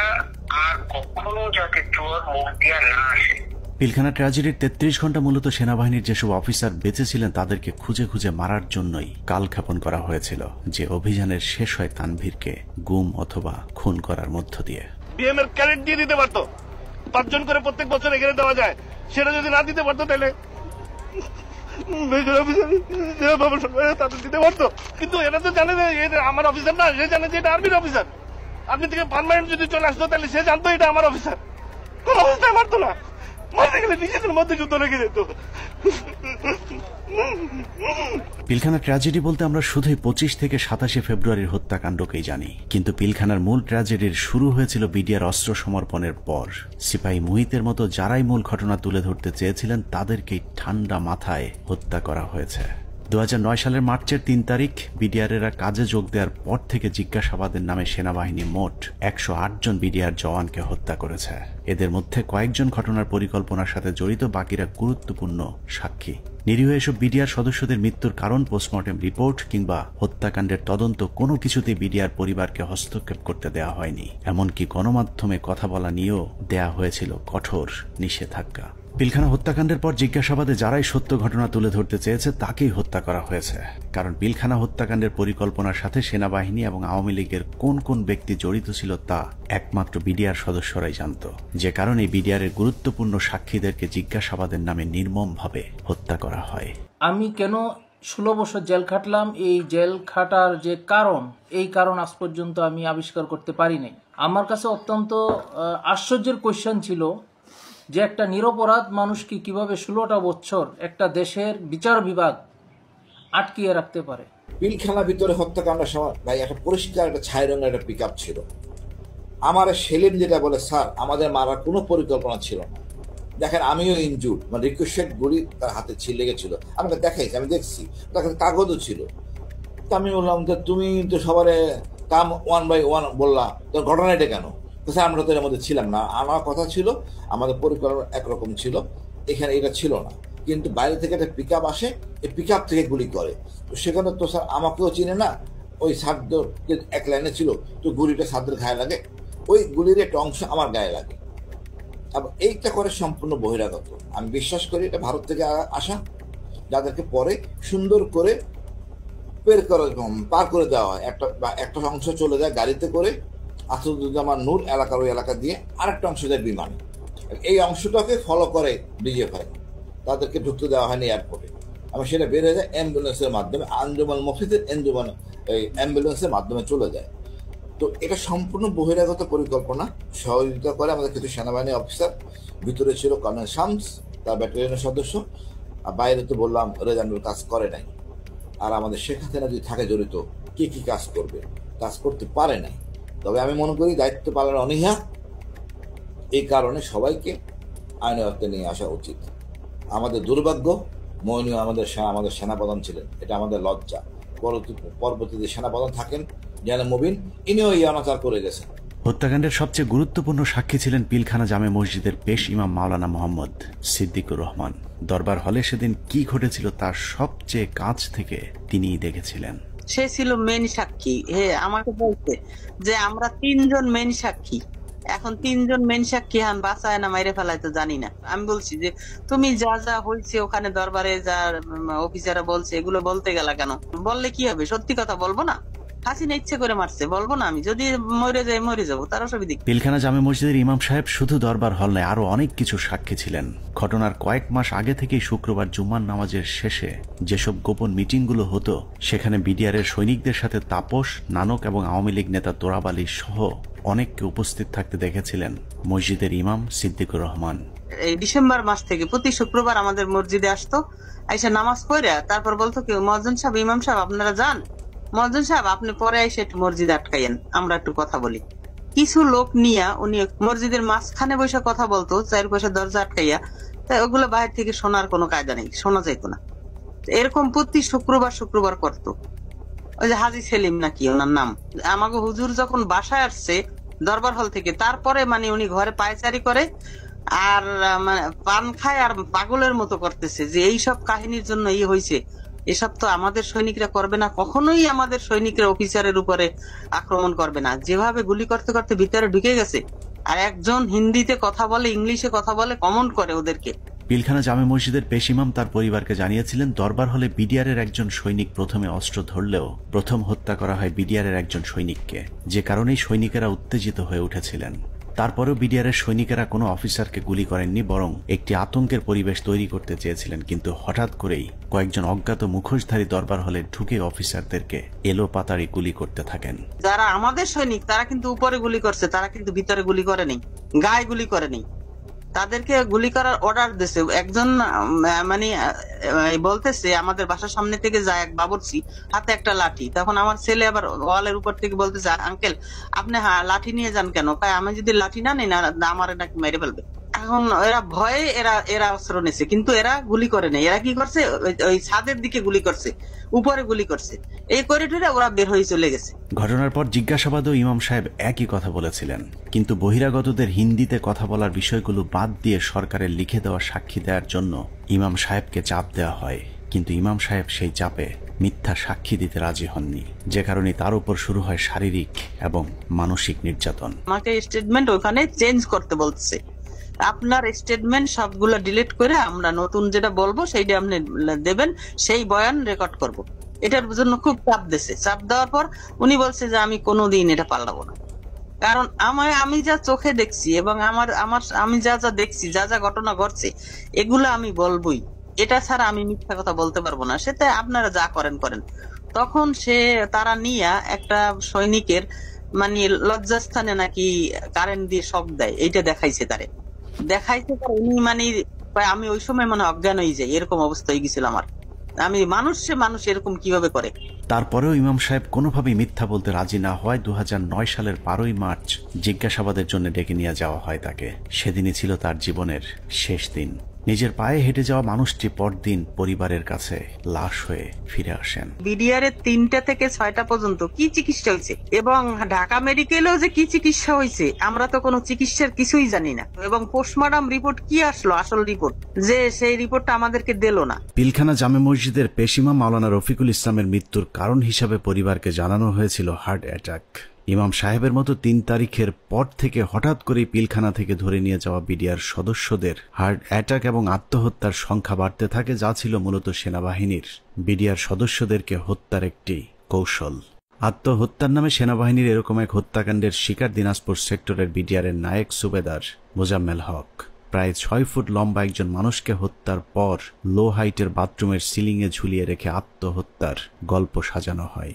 আর কখনো যাতে তোর মুখ দিয়া না আসে। পিলখানা ট্র্যাজেডির ৩৩ ঘন্টা মূলত সেনাবাহিনীর যেসব অফিসার বেঁচে ছিলেন তাদেরকে খুঁজে খুঁজে মারার জন্যই কালক্ষেপণ করা হয়েছিল, যে অভিযানের শেষ হয় তানভীরকে গুম অথবা খুন করার মধ্য দিয়ে। বিএম এর ক্যাডেট দিয়ে দিতে পারতো, 5 জন করে প্রত্যেক বছর এখানে দেওয়া যায়, সেটা যদি না দিতে পারতো তাহলে তাদের দিতে পারতো। কিন্তু এরা তো জানে যে এটা আমার অফিসার না, সে জানে যে এটা আর্মির অফিসার। আপনি থেকে পার্মানেন্ট যদি চলে আসতো তাহলে সে জানতো এটা আমার অফিসার, কোন অবস্থায় মারতো না, মারতে গেলে নিজেদের মধ্যে যুদ্ধ লেগে যেত। পিলখানা ট্র্যাজেডি বলতে আমরা শুধুই 25 থেকে 27 ফেব্রুয়ারির হত্যাকাণ্ডকেই জানি, কিন্তু পিলখানার মূল ট্র্যাজেডির শুরু হয়েছিল বিডিআর অস্ত্র সমর্পণের পর। সিপাহী মুহিতের মতো যারাই মূল ঘটনা তুলে ধরতে চেয়েছিলেন তাদেরকেই ঠান্ডা মাথায় হত্যা করা হয়েছে। 2009 সালের মার্চের 3 তারিখ বিডিআরেরা কাজে যোগ দেওয়ার পর থেকে জিজ্ঞাসাবাদের নামে সেনাবাহিনী মোট 108 জন বিডিআর জওয়ানকে হত্যা করেছে। এদের মধ্যে কয়েকজন ঘটনার পরিকল্পনার সাথে জড়িত, বাকিরা গুরুত্বপূর্ণ সাক্ষী। নিরীহ এসব বিডিআর সদস্যদের মৃত্যুর কারণ, পোস্টমর্টেম রিপোর্ট কিংবা হত্যাকাণ্ডের তদন্ত কোনো কিছুতেই বিডিআর পরিবারকে হস্তক্ষেপ করতে দেওয়া হয়নি। এমনকি গণমাধ্যমে কথা বলা নিয়েও দেয়া হয়েছিল কঠোর নিষেধাজ্ঞা। পিলখানা হত্যাকাণ্ডের পর জিজ্ঞাসাবাদে যারাই সত্য ঘটনা তুলে ধরতে চেয়েছে তাকেই হত্যা করা হয়েছে, কারণ পিলখানা হত্যাকাণ্ডের পরিকল্পনার সাথে সেনাবাহিনী এবং আওয়ামী লীগের কোন কোন ব্যক্তি জড়িত ছিল তা একমাত্র বিডিআর সদস্যরাই জানত, যে কারণে বিডিআরের গুরুত্বপূর্ণ সাক্ষীদেরকে জিজ্ঞাসাবাদের নামে নির্মমভাবে হত্যা করা হয়। আমি কেন 16 বছর জেল খাটলাম, এই জেল খাটার যে কারণ, এই কারণ আজ পর্যন্ত আমি আবিষ্কার করতে পারি নাই। আমার কাছে অত্যন্ত আশ্চর্যের কোয়েশ্চেন ছিল যে একটা নিরপরাধ মানুষকে কিভাবে 16টা বছর একটা দেশের বিচার বিভাগ আটকিয়ে রাখতে পারে। পিলখানার ভিতরে হত্যাকাণ্ডের সময় ভাই একটা পরিষ্কার একটা ছাই রঙের একটা পিকআপ ছিল। আমার সেলিম যেটা বলে, স্যার আমাদের মারার কোনো পরিকল্পনা ছিল না, দেখেন আমিও ইনজুর্ড, মানে রিকোয়েস্টেড গুলি তার হাতে লেগেছিল, আমাকে দেখাইছি, আমি দেখছি, তার কাছে কাগজও ছিল। তো আমি বললাম যে তুমি তো সবারে কাম 1 by 1 বললা, তোর ঘটনা এটা কেন? তো স্যার আমরা তো এর মধ্যে ছিলাম না, আমার কথা ছিল আমাদের পরিকল্পনা একরকম ছিল, এখানে এটা ছিল না, কিন্তু বাইরে থেকে একটা পিক আপ আসে, এই পিক আপ থেকে গুলি করে। তো সেখানে তো স্যার আমাকেও চিনে না, ওই সাদ্দর এক লাইনে ছিল, তো গুলিটা সাদ্দের গায়ে লাগে, ওই গুলির একটা অংশ আমার গায়ে লাগে। এইটা করে সম্পূর্ণ বহিরাগত। আমি বিশ্বাস করি এটা ভারত থেকে আসা, যাদেরকে পরে সুন্দর করে পার করে দেওয়া হয়, একটা অংশ চলে যায় গাড়িতে করে আসাদুজ্জামান নূর এলাকার ওই এলাকা দিয়ে, আরেকটা অংশ যায় বিমানে। এই অংশটাকে ফলো করে ডিজিএফআই, তাদেরকে ঢুকতে দেওয়া হয়নি এয়ারপোর্টে। আমি সেটা বের হয়ে যায় অ্যাম্বুলেন্সের মাধ্যমে, আঞ্জুমান মফিজের অ্যাম্বুলেন্সের মাধ্যমে চলে যায়। তো এটা সম্পূর্ণ বহিরাগত পরিকল্পনা, সহযোগিতা করে আমাদের কিছু সেনাবাহিনী অফিসার, ভিতরে ছিল কর্নেল শামস, তার ব্যাটালিয়নের সদস্য, আর বাইরে তো বললাম রেজানুল কাজ করে নাই। আর আমাদের শেখ হাসিনা যদি থাকে জড়িত, কে কি কাজ করবে, কাজ করতে পারে নাই। তবে আমি মনে করি দায়িত্ব পালনের অনীহা, এই কারণে সবাইকে আইনের আওতায় নিয়ে আসা উচিত। আমাদের দুর্ভাগ্য, মইনুল আমাদের সেনাপ্রধান ছিলেন, এটা আমাদের লজ্জা। পরবর্তীতে সেনাপ্রধান থাকেন জেনারেল মুবিন, ইনিও এই অনাচার করে গেছেন। হত্যাকাণ্ডের সবচেয়ে গুরুত্বপূর্ণ সাক্ষী ছিলেন পিলখানা জামে মসজিদের পেশ ইমাম মাওলানা মোহাম্মদ সিদ্দিকুর রহমান। দরবার হলে সেদিন কি ঘটেছিল তার সবচেয়ে কাছ থেকে তিনিই দেখেছিলেন। সে ছিল মেন সাক্ষী। আমাকে বলছে যে আমরা 3 জন মেন সাক্ষী, এখন 3 জন মেন সাক্ষী বাঁচায় না মাইরে ফেলায় তো জানি না। আমি বলছি যে তুমি যা যা হয়েছে ওখানে দরবারে যা অফিসাররা বলছে এগুলো বলতে গেলা কেন? বললে কি হবে? সত্যি কথা বলবো না? হাসিনা ইচ্ছে করে মারছে, বলবো না? আমি যদি মরে যাই মরে যাবো, তার অসুবিধা। পিলখানা জামে মসজিদের ইমাম সাহেব শুধু দরবার হল নয়, আরো অনেক কিছু সাক্ষী ছিলেন। ঘটনার কয়েক মাস আগে থেকেই শুক্রবার জুম্মার নামাজের শেষে যেসব গোপন মিটিংগুলো হতো, সেখানে বিডিআরের সৈনিকদের সাথে তাপস, নানক এবং আওয়ামী লীগ নেতা তোরাব আলী সহ অনেককে উপস্থিত থাকতে দেখেছিলেন মসজিদের ইমাম সিদ্দিকুর রহমান। এই ডিসেম্বর মাস থেকে প্রতি শুক্রবার আমাদের মসজিদে আসতো, আইসা নামাজ পড়ে তারপর বলতো কি, মহাজন সাহেব, ইমাম সাহেব আপনারা যান, মহাজন সাহেব আপনি পরে এসে একটু মসজিদ আটকাইয়েন, আমরা একটু কথা বলি। কিছু লোক নিয়ে উনি মসজিদের মাঝখানে বসে কথা বলতো, 4 পাশে দরজা আটকাইয়া, তাই ওগুলো বাইরে থেকে শোনার কোনো কায়দা নেই, শোনা যাইতো না। এরকম প্রতি শুক্রবার করতো। ওই যে হাজি সেলিম নাকি ওনার নাম, আমাকে হুজুর যখন বাসায় আসছে দরবার হল থেকে, তারপরে মানে উনি ঘরে পায়চারি করে আর মানে পান খায় আর পাগলের মতো করতেছে যে এইসব কাহিনীর জন্য হয়েছে। এসব তো আমাদের সৈনিকরা করবে না, কখনোই আমাদের সৈনিকরা অফিসারের উপরে আক্রমণ করবে না। যেভাবে গুলি করতে করতে ভিতরে ঢুকে গেছে, আর একজন হিন্দিতে কথা বলে, ইংলিশে কথা বলে, কমেন্ট করে ওদেরকে। পিলখানা জামে মসজিদের পেশ ইমাম তার পরিবারকে জানিয়েছিলেন, দরবার হলে বিডিআরের একজন সৈনিক প্রথমে অস্ত্র ধরলেও প্রথম হত্যা করা হয় বিডিআরের একজন সৈনিককে, যে কারণেই সৈনিকেরা উত্তেজিত হয়ে উঠেছিলেন। তারপরেও বিডিআরের সৈনিকেরা কোনো অফিসারকে গুলি করেননি, বরং একটি আতঙ্কের পরিবেশ তৈরি করতে চেয়েছিলেন। কিন্তু হঠাৎ করেই কয়েকজন অজ্ঞাত মুখোশধারী দরবার হলে ঢুকে অফিসারদেরকে এলো পাতাড়ি গুলি করতে থাকেন। যারা আমাদের সৈনিক তারা কিন্তু উপরে গুলি করছে, তারা কিন্তু ভিতরে গুলি করেনি, গায়ে গুলি করেনি। তাদেরকে গুলি করার অর্ডার দিয়েছে একজন, মানে বলতেছে আমাদের বাসার সামনে থেকে যায় এক বাবুর্চি, হাতে একটা লাঠি। তখন আমার ছেলে আবার ওয়ালের উপর থেকে বলতেছে, আঙ্কেল আপনি লাঠি নিয়ে যান কেন? আমি যদি লাঠি না নিই না আমার নাকি মেরে ফেলবে। এখন এরা ভয়ে এরা অস্ত্র নিয়েছে, কিন্তু এরা গুলি করে নেই। এরা কি করছে, ওই ছাদের দিকে গুলি করছে, উপরে গুলি করছে, এই করিডোরে ওরা বের হয়ে চলে গেছে। ঘটনার পর জিজ্ঞাসাবাদেও ইমাম সাহেব একই কথা বলেছিলেন, কিন্তু বহিরাগতদের হিন্দিতে কথা বলার বিষয়গুলো বাদ দিয়ে সরকারের লিখে দেওয়া সাক্ষী দেওয়ার জন্য ইমাম সাহেবকে চাপ দেওয়া হয়। কিন্তু ইমাম সাহেব সেই চাপে মিথ্যা সাক্ষী দিতে রাজি হননি, যে কারণে তার উপর শুরু হয় শারীরিক এবং মানসিক নির্যাতন। আমাকে স্টেটমেন্ট ওখানে চেঞ্জ করতে বলছে, আপনার স্টেটমেন্ট সবগুলো ডিলিট করে আমরা নতুন যেটা বলবো সেইটা আপনি দেবেন, সেই বয়ান রেকর্ড করব। এটার জন্য খুব চাপ দিয়েছে। চাপ দেওয়ার পর উনি বলছে যে আমি কোনোদিন এটা পাল্টাবো না, কারণ আমি যা চোখে দেখছি এবং আমি যা যা দেখছি, যা যা ঘটনা ঘটছে, এগুলো আমি বলবোই। এটা ছাড়া আমি মিথ্যা কথা বলতে পারবো না, সেটা আপনারা যা করেন করেন। তখন তারা নিয়ে একটা সৈনিকের মানে লজ্জাস্থানে নাকি কারেন্ট দিয়ে শক দেয়, এইটা দেখাইছে তারে। উনি মানে আমি ওই সময় মানে অজ্ঞান হয়ে যাই, এরকম অবস্থা হয়ে গেছিল আমার। আমি মানুষ এরকম কিভাবে করে? তারপরেও ইমাম সাহেব কোনোভাবেই মিথ্যা বলতে রাজি না হওয়ায় 2009 সালের 12ই মার্চ জিজ্ঞাসাবাদের জন্য ডেকে নিয়ে যাওয়া হয় তাকে। সেদিনই ছিল তার জীবনের শেষ দিন। নিজের পায়ে হেঁটে যাওয়া মানুষটি পরদিন পরিবারের কাছে লাশ হয়ে ফিরে আসেন। বিডিআর 3টা থেকে 6টা পর্যন্ত কি চিকিৎসা হয়েছে এবং ঢাকা মেডিকেলেও যে কি চিকিৎসা হয়েছে আমরা তো কোনো চিকিৎসার কিছুই জানি না। এবং পোস্টমর্টম রিপোর্ট কি আসলো, আসল রিপোর্ট, যে সেই রিপোর্টটা আমাদেরকে দিল না। পিলখানা জামে মসজিদের পেশিমা মাওলানা রফিকুল ইসলামের মৃত্যুর কারণ হিসাবে পরিবারকে জানানো হয়েছিল হার্ট অ্যাটাক। ইমাম সাহেবের মতো 3 তারিখের পর থেকে হঠাৎ করে পিলখানা থেকে ধরে নিয়ে যাওয়া বিডিআর সদস্যদের হার্ট অ্যাটাক এবং আত্মহত্যার সংখ্যা বাড়তে থাকে, যা ছিল মূলত সেনাবাহিনীর বিডিআর সদস্যদেরকে হত্যার একটি কৌশল। আত্মহত্যার নামে সেনাবাহিনীর এরকম এক হত্যাকাণ্ডের শিকার দিনাজপুর সেক্টরের বিডিআরের নায়েক সুবেদার মোজাম্মেল হক। প্রায় 6 ফুট লম্বা একজন মানুষকে হত্যার পর লো হাইটের বাথরুমের সিলিংয়ে ঝুলিয়ে রেখে আত্মহত্যার গল্প সাজানো হয়।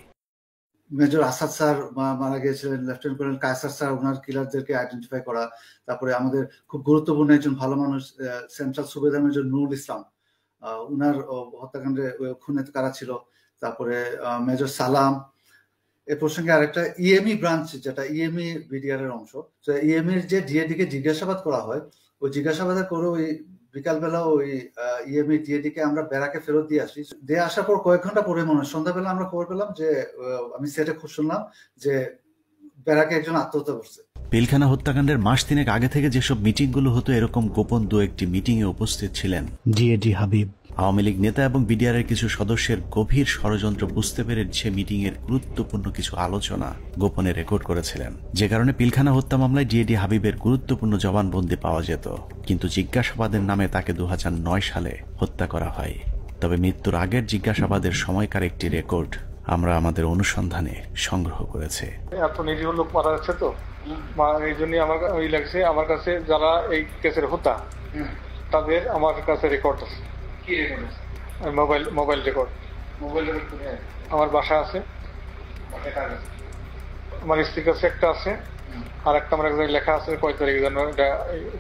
মেজর আসাদ স্যার মারা গিয়েছিলেন, লেফটেন্যান্ট কর্নেল কায়সার স্যার ওনার কিলারদেরকে আইডেন্টিফাই করা, তারপরে আমাদের খুব গুরুত্বপূর্ণ একজন ভালো মানুষ সেন্ট্রাল সুবেদার মেজর নুরুল ইসলাম, উনার হত্যাকাণ্ডে খুনে কারা ছিল, তারপরে মেজর সালাম। এ প্রসঙ্গে আরেকটা ইএমই ব্রাঞ্চ, যেটা ইএমই বিডিআর এর অংশ, তো ইএমইর যে ডিএডি কে জিজ্ঞাসাবাদ করা হয়, ওই জিজ্ঞাসাবাদের করে ওই বিকালবেলা ওই ইএমই ডিএডি কে আমরা ব্যারাকে ফেরত দিয়ে আসি। দিয়ে আসার পর কয়েক ঘন্টা পরে মনে হয় সন্ধ্যাবেলা আমরা খবর পেলাম যে আমি সেটে খুব শুনলাম যে ব্যারাকে একজন আত্মহত্যা করছে। পিলখানা হত্যাকাণ্ডের মাস 3 আগে থেকে যেসব মিটিংগুলো হতো, এরকম গোপন 2-1টি মিটিংয়ে উপস্থিত ছিলেন ডিএডি হাবিব। আওয়ামী লীগ নেতা এবং বিডিআরের কিছু সদস্যের গভীর ষড়যন্ত্র বুঝতে পেরে সে মিটিংয়ের গুরুত্বপূর্ণ কিছু আলোচনা গোপনে রেকর্ড করেছিলেন, যে কারণে পিলখানা হত্যা মামলায় ডিএডি হাবিবের গুরুত্বপূর্ণ জবানবন্দি পাওয়া যেত। কিন্তু জিজ্ঞাসাবাদের নামে তাকে 2009 সালে হত্যা করা হয়। তবে মৃত্যুর আগের জিজ্ঞাসাবাদের সময়কার একটি রেকর্ড আমরা আমাদের অনুসন্ধানে সংগ্রহ করেছি। এত নিরীহ লোক মারা যাচ্ছে, তো এই জন্য আমার ওই লাগছে, আমার কাছে যারা এই কেসের হত্যা তাদের আমার কাছে রেকর্ড আছে। কি রেকর্ড আছে? Mobile record. মোবাইল রেকর্ড আমার বাসা আছে, আমার স্ত্রীর কাছে একটা আছে, আর একটা আমার একজন লেখা আছে কয় তারিখের জন্য এটা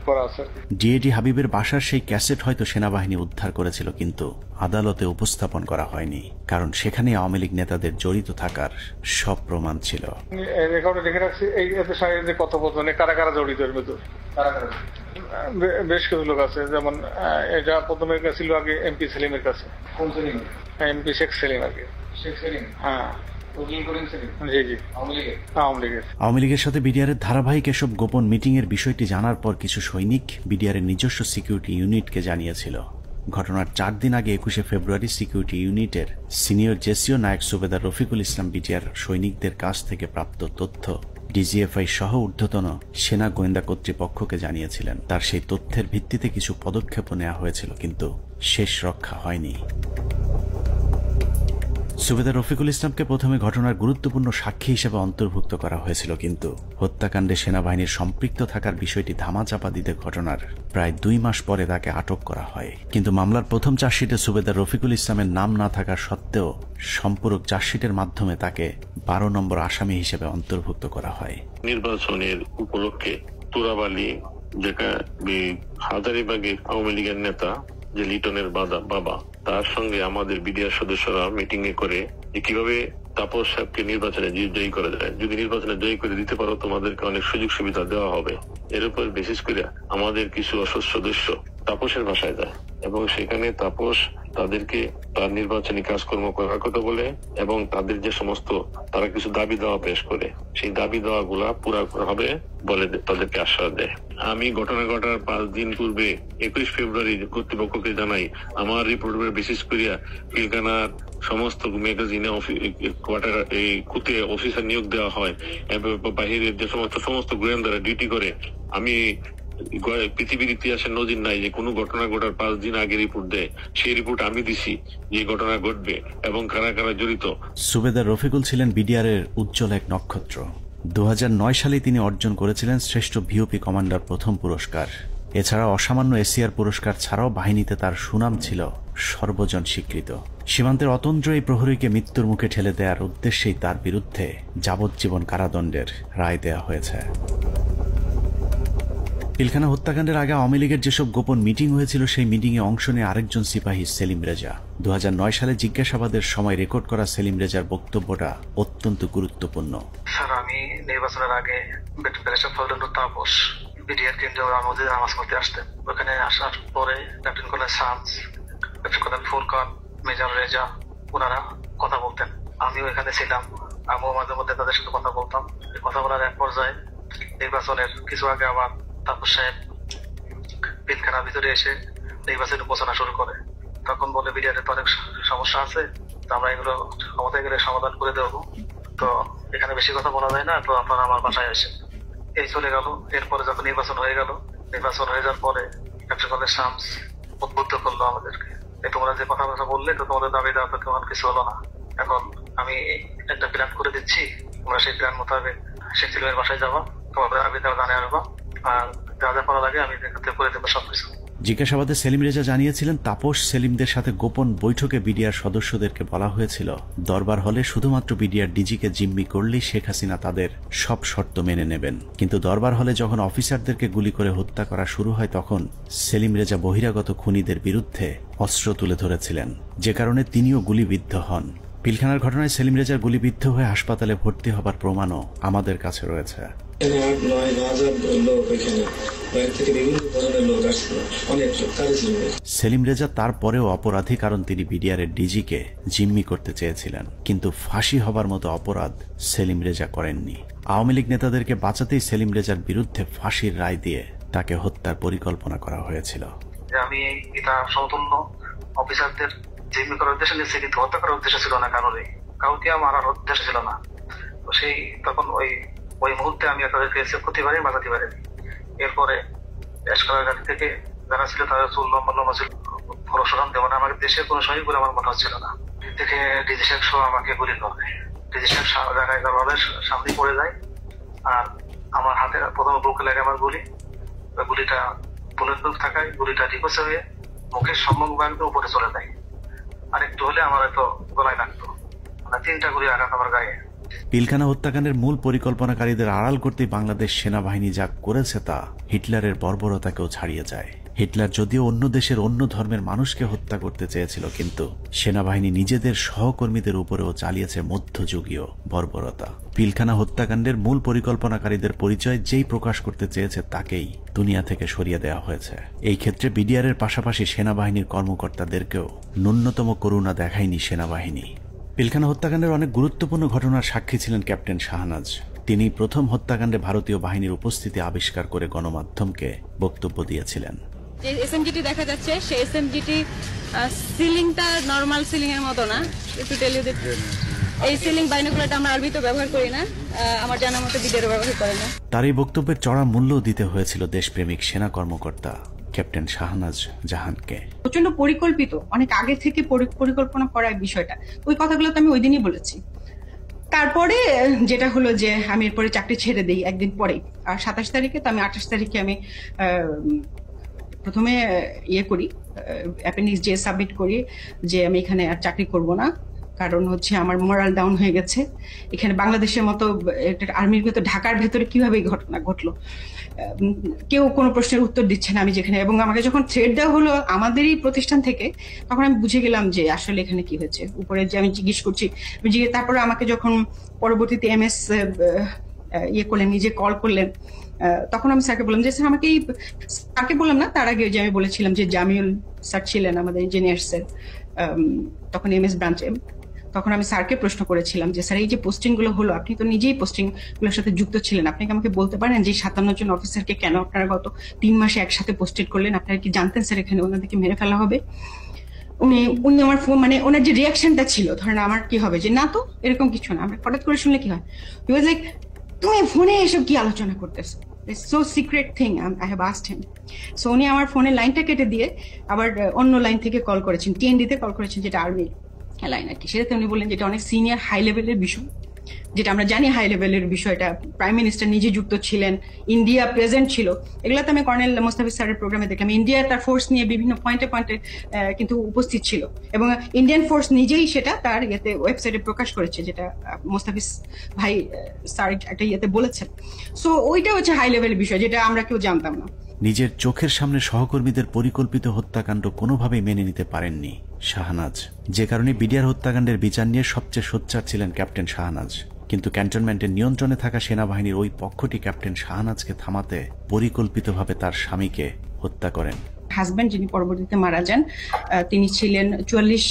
করা আছে। ডিএডি হাবিবের বাসার সেই ক্যাসেট হয়তো সেনাবাহিনী উদ্ধার করেছিল, কিন্তু আদালতে উপস্থাপন করা হয়নি, কারণ সেখানে আওয়ামী লীগ নেতাদের জড়িত থাকার সব প্রমাণ ছিল। রেকর্ডে লিখে রাখছি এই সাথে কত বছরে কারা কারা জড়িত এর ভিতর। বেশ কিছু লোক আছে, যেমন এটা প্রথমে ছিল আগে এমপি সেলিমের কাছে। কোন সেলিম? এমপি শেখ সেলিম আগে। শেখ সেলিম, হ্যাঁ। আওয়ামী লীগের সাথে বিডিআরের ধারাবাহিক এসব গোপন মিটিং এর বিষয়টি জানার পর কিছু সৈনিক বিডিআরের নিজস্ব সিকিউরিটি ইউনিটকে জানিয়েছিল। ঘটনার 4 দিন আগে 21শে ফেব্রুয়ারি সিকিউরিটি ইউনিটের সিনিয়র জেসিও নায়েক সুবেদার রফিকুল ইসলাম বিডিআর সৈনিকদের কাছ থেকে প্রাপ্ত তথ্য ডিজিএফআই সহ ঊর্ধ্বতন সেনা গোয়েন্দা কর্তৃপক্ষকে জানিয়েছিলেন। তার সেই তথ্যের ভিত্তিতে কিছু পদক্ষেপ নেওয়া হয়েছিল, কিন্তু শেষ রক্ষা হয়নি। সুবেদার রফিকুল ইসলামকে প্রথমে ঘটনার গুরুত্বপূর্ণ সাক্ষী হিসেবে অন্তর্ভুক্ত করা হয়েছিল, কিন্তু হত্যাকাণ্ডে সেনাবাহিনীর সম্পৃক্ত থাকার বিষয়টি ধামাচাপা দিতে ঘটনার প্রায় 2 মাস পরে তাকে আটক করা হয়। কিন্তু মামলার প্রথম চার্জশিটে সুবেদার রফিকুল ইসলামের নাম না থাকা সত্ত্বেও সম্পূরক চার্জশিটের মাধ্যমে তাকে 12 নম্বর আসামি হিসেবে অন্তর্ভুক্ত করা হয়। নির্বাচনের উপলক্ষে তুরাবালি, যেটা হাজারীবাগের আওয়ামী লীগের নেতা যে লিটনের বাবা, তার সঙ্গে আমাদের বিডিআর সদস্যরা মিটিং এ করে কিভাবে তাপস সাহেবকে নির্বাচনে জয়ী করা যায়। যদি নির্বাচনে জয়ী করে দিতে পারো তোমাদেরকে অনেক সুযোগ সুবিধা দেওয়া হবে। এর উপর বিশেষ করে আমাদের কিছু অসৎ সদস্য তাপসের বাসায় যায় এবং সেখানে তাপস তাদেরকে তার নির্বাচনী কাজকর্ম করার কথা বলে এবং তাদের যে সমস্ত তারা কিছু দাবি দেওয়া পেশ করে, সেই দাবি দেওয়া গুলা পুরা করা হবে বলে তাদেরকে আশ্বাস দেয়। আমি ঘটনা ঘটার 5 দিন পূর্বে 21 ফেব্রুয়ারি কর্তৃপক্ষকে জানাই আমার রিপোর্টের বিশেষ করিয়া পিলখানার সমস্ত ম্যাগাজিনে কোয়ার্টার এই কুতে অফিসার নিয়োগ দেওয়া হয় এবং বাহিরের যে সমস্ত গোয়েন্দারা ডিউটি করে। আমি পৃথিবীর ইতিহাসের নজির নাই যে কোনো ঘটনা ঘটার 5 দিন আগে রিপোর্ট দেয়। সেই রিপোর্ট আমি দিছি যে ঘটনা ঘটবে এবং কারা কারা জড়িত। সুবেদার রফিকুল ছিলেন বিডিআরের উজ্জ্বল এক নক্ষত্র। 2009 সালে তিনি অর্জন করেছিলেন শ্রেষ্ঠ ভিওপি কমান্ডার প্রথম পুরস্কার। এছাড়া অসামান্য এসিআর পুরস্কার ছাড়াও বাহিনীতে তার সুনাম ছিল সর্বজন স্বীকৃত। সীমান্তের অতন্দ্র এই প্রহরীকে মৃত্যুর মুখে ঠেলে দেওয়ার উদ্দেশ্যেই তার বিরুদ্ধে যাবজ্জীবন কারাদণ্ডের রায় দেওয়া হয়েছে। পিলখানা হত্যাকাণ্ডের আগে আওয়ামী লীগের যেসব গোপন মিটিং হয়েছিল সেই মিটিংয়ে অংশ নিয়ে আরেকজন সিপাহী সেলিম রেজা। 2009 সালে জিজ্ঞাসাবাদের সময় রেকর্ড করা সেলিম রেজার বক্তব্যটা অত্যন্ত গুরুত্বপূর্ণ। স্যার, আমি নির্বাচনের আগে ব্যারিস্টার ফজলুর তাপস বিডিআর কেন্দ্রে আমাদের নামাজ পড়তে আসতেন। ওখানে আসার পরে captain colonel Shams, captain colonel Furqan, major Reza ওনারা কথা বলতেন। আমিও এখানে ছিলাম, আমিও মাঝে মধ্যে তাদের সাথে কথা বলতাম। কথা বলার এক পর্যায়ে নির্বাচনের কিছু আগে আমার তাপস সাহেব পিলখানার ভিতরে এসে নির্বাচনের ঘোষণা শুরু করে। তখন বলে বিডিআরের তো অনেক সমস্যা আছে, তো আমরা এগুলো ক্ষমতায় গেলে সমাধান করে দেবো, তো এখানে বেশি কথা বলা যায় না, তো আপনারা আমার বাসায় আসেন। এই চলে গেল। এরপরে যখন নির্বাচন হয়ে গেল, নির্বাচন হয়ে যাওয়ার পরে ক্যাপ্টেন কর্নেল শামস উদ্বুদ্ধ করলো আমাদেরকে, তোমরা যে কথাবার্তা বললে তো তোমাদের দাবি দেওয়া তো তেমন কিছু হলো না, এখন আমি একটা প্ল্যান করে দিচ্ছি, তোমরা সেই প্ল্যান মোতাবেক শেখ সেলিমের বাসায় যাবা, তোমাদের দাবি দেওয়া জানিয়ে আসবা, আর যা যা করা লাগে আমি করে দেবো সবকিছু। জিজ্ঞাসাবাদে সেলিম রেজা জানিয়েছিলেন তাপস সেলিমদের সাথে গোপন বৈঠকে বিডিআর সদস্যদেরকে বলা হয়েছিল দরবার হলে শুধুমাত্র বিডিআর ডিজিকে জিম্মি করলেই শেখ হাসিনা তাদের সব শর্ত মেনে নেবেন। কিন্তু দরবার হলে যখন অফিসারদেরকে গুলি করে হত্যা করা শুরু হয় তখন সেলিম রেজা বহিরাগত খুনিদের বিরুদ্ধে অস্ত্র তুলে ধরেছিলেন, যে কারণে তিনিও গুলিবিদ্ধ হন। পিলখানার ঘটনায় সেলিম রেজার গুলিবিদ্ধ হয়ে হাসপাতালে ভর্তি হবার প্রমাণও আমাদের কাছে রয়েছে। সেলিম রেজা তারপরেও অপরাধী, কারণ তিনি বিডিআর এর ডিজিকে জিম্মি করতে চেয়েছিলেন, কিন্তু ফাঁসি হবার মতো অপরাধ সেলিম রেজা করেননি। আওয়ামী লীগ নেতাদেরকে বাঁচাতেই সেলিম রেজার বিরুদ্ধে ফাঁসির রায় দিয়ে তাকে হত্যার পরিকল্পনা করা হয়েছিল। আমি এটা সমতুল্য অফিসারদের জিম্মি করার উদ্দেশ্য নিয়েছে, কিন্তু হত্যা করার উদ্দেশ্য ছিল না, কাউকে মারার উদ্দেশ্য ছিল না। তো সেই তখন ওই মুহূর্তে আমি তাদেরকে সেভ করতে পারি, বাঁচাতে পারিনি। এরপরে এসকালার থেকে যারা ছিল তারা চুল লম্বা লম্বা ছিল, পরশুরাম দেওয়া আমাদের দেশের কোনো সহি বলে আমার মনে হচ্ছিল না। থেকে ডিজি শেখ সহ আমাকে গুলি করে, ডিজি শেখ জায়গায় সামনে পড়ে যায়, আর আমার হাতে প্রথমে বুকে লাগে আমার গুলিটা বুলেট প্রুফ থাকায় গুলিটা রিকোয়েস্ট হয়ে মুখের সম্মুখ ভাগ উপরে চলে যায়, আর একটু হলে আমার হয়তো গলায় লাগতো। 3টা গুলি আঘাত আমার গায়ে। পিলখানা হত্যাকাণ্ডের মূল পরিকল্পনাকারীদের আড়াল করতে বাংলাদেশ সেনাবাহিনী যা করেছে তা হিটলারের বর্বরতাকেও ছাড়িয়ে যায়। হিটলার যদিও অন্য দেশের অন্য ধর্মের মানুষকে হত্যা করতে চেয়েছিল, কিন্তু সেনাবাহিনী নিজেদের সহকর্মীদের উপরেও চালিয়েছে মধ্যযুগীয় বর্বরতা। পিলখানা হত্যাকাণ্ডের মূল পরিকল্পনাকারীদের পরিচয় যেই প্রকাশ করতে চেয়েছে তাকেই দুনিয়া থেকে সরিয়ে দেওয়া হয়েছে। এই ক্ষেত্রে বিডিআর এর পাশাপাশি সেনাবাহিনীর কর্মকর্তাদেরকেও ন্যূনতম করুণা দেখায়নি সেনাবাহিনী। পিলখানা হত্যাকাণ্ডের অনেক গুরুত্বপূর্ণ ঘটনার সাক্ষী ছিলেন ক্যাপ্টেন শাহনাজ। তিনি প্রথম হত্যাকাণ্ডে ভারতীয় বাহিনীর উপস্থিতি আবিষ্কার করে গণমাধ্যমকে বক্তব্য দিয়েছিলেন। যে এসএমজিটি দেখা যাচ্ছে সেই এসএমজিটি সিলিংটা নরমাল সিলিং এর মতো না, একটু টেল ইউ দ্যাট এই সিলিং বাইনোকুলারটা আমরা আরবিতে ব্যবহার করি না, আমার জানা মতে বিডিআর ব্যবহার করে না। তার এই বক্তব্যের চড়া মূল্য দিতে হয়েছিল দেশপ্রেমিক সেনা কর্মকর্তা ক্যাপ্টেন শাহনাজ জাহানকে। প্রচন্ড পরিকল্পিত, অনেক আগে থেকে পরিকল্পনা করার বিষয়টা, ওই কথাগুলো তো আমি ওই দিনই বলেছি। তারপরে যেটা হলো যে আমি এরপরে চাকরি ছেড়ে দিই একদিন পরেই, আর 27 তারিখে, তো আমি 28 তারিখে আমি প্রথমে করি অ্যাপেন্ডিক্স যে সাবমিট করি যে আমি এখানে আর চাকরি করব না, কারণ হচ্ছে আমার মোরাল ডাউন হয়ে গেছে। এখানে বাংলাদেশের মতো আর্মির ভেতর, ঢাকার ভেতরে কিভাবে এই ঘটনা ঘটলো, কেউ কোনো প্রশ্নের উত্তর দিচ্ছে না আমি যেখানে। এবং আমাকে যখন থ্রেড দেওয়া হলো আমাদেরই প্রতিষ্ঠান থেকে, তখন আমি বুঝে গেলাম যে আসলে এখানে কি হয়েছে। উপরে যে আমি জিজ্ঞেস করছি, তারপরে আমাকে যখন পরবর্তীতে এমএস করলেন, নিজে কল করলেন, তখন আমি স্যারকে বললাম যে স্যার আমাকে স্যারকে বললাম না, তার আগে যে আমি বলেছিলাম যে জামিউল স্যার ছিলেন আমাদের ইঞ্জিনিয়ার্সের, তখন এমএস ব্রাঞ্চে, তখন আমি স্যারকে প্রশ্ন করেছিলাম যে স্যার এই যে পোস্টিং গুলো হলো, আপনি তো নিজেই পোস্টিং গুলোর সাথে যুক্ত ছিলেন, আপনি কি আমাকে বলতে পারেন যে 57 জন অফিসারকে কেন আপনারা গত 3 মাসে একসাথে পোস্টেড করলেন? আপনারা কি জানতেন স্যার এখানে ওনাদেরকে মেরে ফেলা হবে? উনি আমার মানে ওনার যে রিয়াকশনটা ছিল, ধরেন আমার কি হবে যে না তো এরকম কিছু না, আমরা হঠাৎ করে শুনলে কি হয়, হি ওয়াজ লাইক তুমি ফোনে এসব কি আলোচনা করতেছো, it's so secret thing, I have asked him. So উনি আমার ফোনের লাইনটা কেটে দিয়ে আবার অন্য লাইন থেকে কল করেছেন, টিএনডিতে কল করেছেন, যেটা আর্মি লাইন আর কি। সেটাতে উনি বললেন যেটা অনেক সিনিয়র হাই লেভেলের বিষয়, যেটা আমরা জানি হাই লেভেলের বিষয়টা, প্রাইম মিনিস্টার নিজে যুক্ত ছিলেন, ইন্ডিয়া প্রেজেন্ট ছিল। এগুলোতে আমি কর্নেল মোস্তাফিজ স্যারের প্রোগ্রামে দেখলাম ইন্ডিয়া তার ফোর্স নিয়ে বিভিন্ন পয়েন্টে পয়েন্টে কিন্তু উপস্থিত ছিল, এবং ইন্ডিয়ান ফোর্স নিজেই সেটা তার ওয়েবসাইটে প্রকাশ করেছে, যেটা মোস্তাফিজ ভাই স্যার একটা বলেছেন। সো ওইটা হচ্ছে হাই লেভেলের বিষয়, যেটা আমরা কেউ জানতাম না। নিজের চোখের সামনে সহকর্মীদের পরিকল্পিত হত্যাকাণ্ড কোনোভাবেই মেনে নিতে পারেননি শাহনাজ, যে কারণে বিডিআর হত্যাকাণ্ডের বিচার নিয়ে সবচেয়ে সোচ্চার ছিলেন ক্যাপ্টেন শাহনাজ। কিন্তু ক্যান্টনমেন্টের নিয়ন্ত্রণে থাকা সেনাবাহিনীর ওই পক্ষটি ক্যাপ্টেন শাহনাজকে থামাতে পরিকল্পিতভাবে তার স্বামীকে হত্যা করেন। হাজব্যান্ড যিনি পরবর্তীতে মারা যান, তিনি ছিলেন 44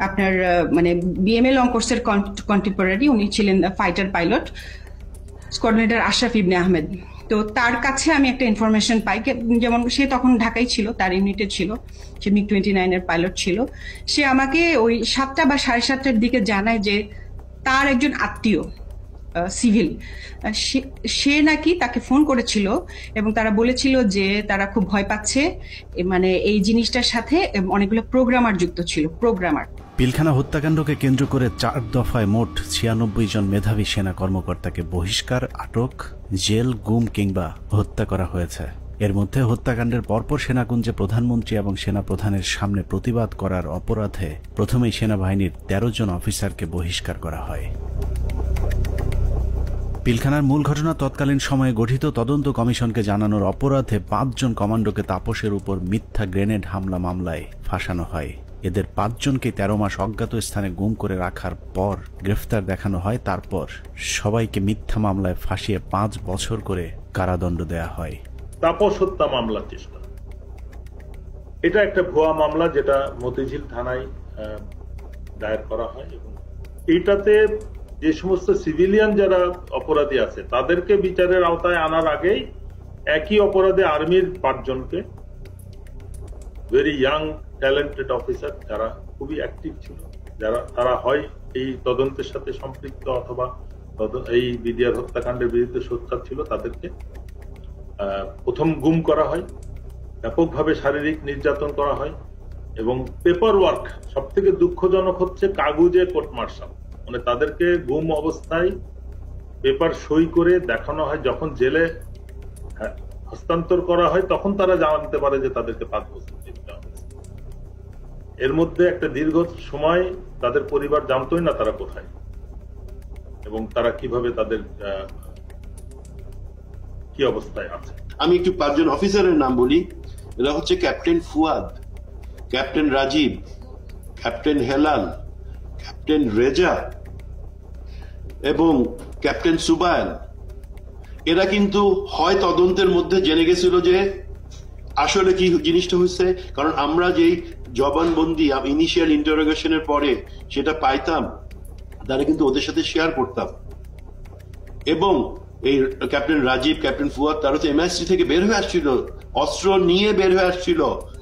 আপনার মানে বিএমএ লং কোর্সের কন্টেম্পোরারি। উনি ছিলেন ফাইটার পাইলট, কোঅর্ডিনেটর আশরাফ ইবনে আহমেদ। তো তার কাছে আমি একটা ইনফরমেশন পাই, যেমন সে তখন ঢাকায় ছিল, তার ইউনিটে ছিল, সে মিগ 29 এর পাইলট ছিল। সে আমাকে ওই 7টা বা 7:30টার দিকে জানায় যে তার একজন আত্মীয় সিভিল, সে নাকি তাকে ফোন করেছিল এবং তারা বলেছিল যে তারা খুব ভয় পাচ্ছে, মানে এই জিনিসটার সাথে অনেকগুলো প্রোগ্রামার যুক্ত ছিল, প্রোগ্রামার। পিলখানা হত্যাকাণ্ডকে কেন্দ্র করে 4 দফায় মোট 96 জন মেধাবী সেনা কর্মকর্তাকে বহিষ্কার, আটক, জেল, গুম কিংবা হত্যা করা হয়েছে। এর মধ্যে হত্যাকাণ্ডের পরপর সেনাকুঞ্জে প্রধানমন্ত্রী এবং সেনাপ্রধানের সামনে প্রতিবাদ করার অপরাধে প্রথমেই সেনাবাহিনীর 13 জন অফিসারকে বহিষ্কার করা হয়। পিলখানার মূল ঘটনা তৎকালীন সময়ে গঠিত তদন্ত কমিশনকে জানানোর অপরাধে 5 জন কমান্ডোকে তাপসের উপর মিথ্যা গ্রেনেড হামলা মামলায় ফাঁসানো হয়। এদের 5 জনকে 13 মাস অজ্ঞাত স্থানে গুম করে রাখার পর গ্রেফতার দেখানো হয়। তারপর সবাইকে মিথ্যা মামলায় ফাঁসিয়ে 5 বছর করে কারাদণ্ড দেয়া হয়। তাপস হত্যা মামলা চেষ্টা, এটা একটা ভুয়া মামলা যেটা মতিঝিল থানায় দায়ের করা হয় এবং এইটাতে যে সমস্ত সিভিলিয়ান যারা অপরাধী আছে তাদেরকে বিচারের আওতায় আনার আগেই একই অপরাধে আর্মির 5 জনকে, ভেরি ইয়াং ট্যালেন্টেড অফিসার যারা খুবই অ্যাক্টিভ ছিল, যারা তারা হয় এই তদন্তের সাথে সম্পৃক্ত অথবা এই বিডিআর হত্যাকাণ্ডের বিরুদ্ধে সোচ্চার ছিল, তাদেরকে প্রথম গুম করা হয়, ব্যাপকভাবে শারীরিক নির্যাতন করা হয় এবং পেপার ওয়ার্ক, সব থেকে দুঃখজনক হচ্ছে কাগজে কোর্ট মার্শাল, মানে তাদেরকে গুম অবস্থায় পেপার সই করে দেখানো হয়। যখন জেলে হস্তান্তর করা হয় তখন তারা জানতে পারে যে তাদেরকে 5 বছর জেল দেওয়া হয়েছে। এর মধ্যে একটা দীর্ঘ সময় তাদের পরিবার জানতোই না তারা কোথায় এবং তারা কিভাবে তাদের কি অবস্থায় আছে। আমি একটু 5 জন অফিসারের নাম বলি। এরা হচ্ছে captain Fuad, captain Rajib, captain Helal, captain Reza এবং ক্যাপ্টেন সুবায়ল। এরা কিন্তু হয় তদন্তের মধ্যে জেনে গেছিল যে আসলে কি জিনিসটা হয়েছে, কারণ আমরা যেই জবানবন্দি ইনিশিয়াল ইন্টারোগেশনের পরে সেটা পাইতাম, তারা কিন্তু ওদের সাথে শেয়ার করতাম। এবং এই ক্যাপ্টেন রাজীব, ক্যাপ্টেন ফুয়াদ, তারা তো এমআইএসটি থেকে বের হয়ে আসছিল, অস্ত্র নিয়ে বের হয়ে আসছিল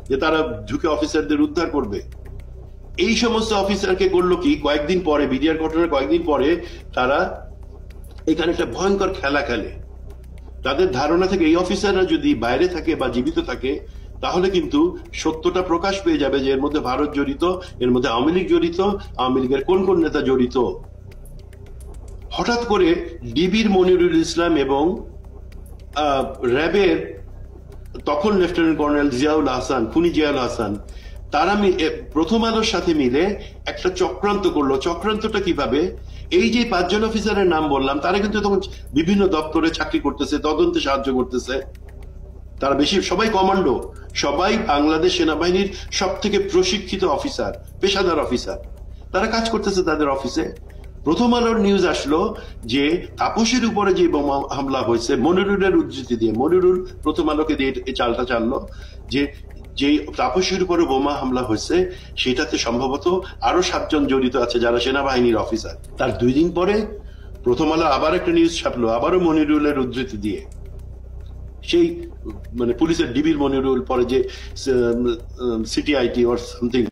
যে তারা ঢুকে অফিসারদের উদ্ধার করবে। এই সমস্ত অফিসারকে করলো কি, কয়েকদিন পরে, বিডিআর ঘটনার কয়েকদিন পরে তারা এখানে একটা ভয়ঙ্কর খেলা খেলে। তাদের ধারণা থেকে এই অফিসাররা যদি বাইরে থাকে বা জীবিত থাকে তাহলে কিন্তু সত্যটা প্রকাশ পেয়ে যাবে যে এর মধ্যে ভারত জড়িত, এর মধ্যে আওয়ামী লীগ জড়িত, আওয়ামী লীগের কোন কোন নেতা জড়িত। হঠাৎ করে ডিবির মনিরুল ইসলাম এবং র্যাবের তখন লেফটেন্যান্ট কর্নেল জিয়াউল হাসান, খুনি জিয়াউল হাসান, তারা প্রথম আলোর সাথে মিলে একটা চক্রান্ত করলো। চক্রান্তটা কিভাবে, এই যে 5 জন অফিসারের নাম বললাম তারা কিন্তু তখন বিভিন্ন দপ্তরে চাকরি করতেছে, তদন্তে সাহায্য করতেছে। তারা বেশি সবাই কমান্ডো, সবাই বাংলাদেশ সেনাবাহিনীর সব থেকে প্রশিক্ষিত অফিসার, পেশাদার অফিসার, তারা কাজ করতেছে তাদের অফিসে। প্রথম আলোর নিউজ আসলো যে তাপসের উপরে যে বোমা হামলা হয়েছে, মনিরুলের উদ্ধৃতি দিয়ে, মনিরুল প্রথম আলোকে দিয়ে এই চালটা চাললো যে যে তাপসের উপরে বোমা হামলা হয়েছে সেটাতে সম্ভবত আরো 7 জন জড়িত আছে যারা সেনাবাহিনীর অফিসার। তার 2 দিন পরে প্রথম আলো আবার একটা নিউজ ছাপলো, আবারও মনিরুলের উদ্ধৃতি দিয়ে, সেই মানে পুলিশের ডিবির মনিরুল, পরে যে সিটিআইটি অর সামথিং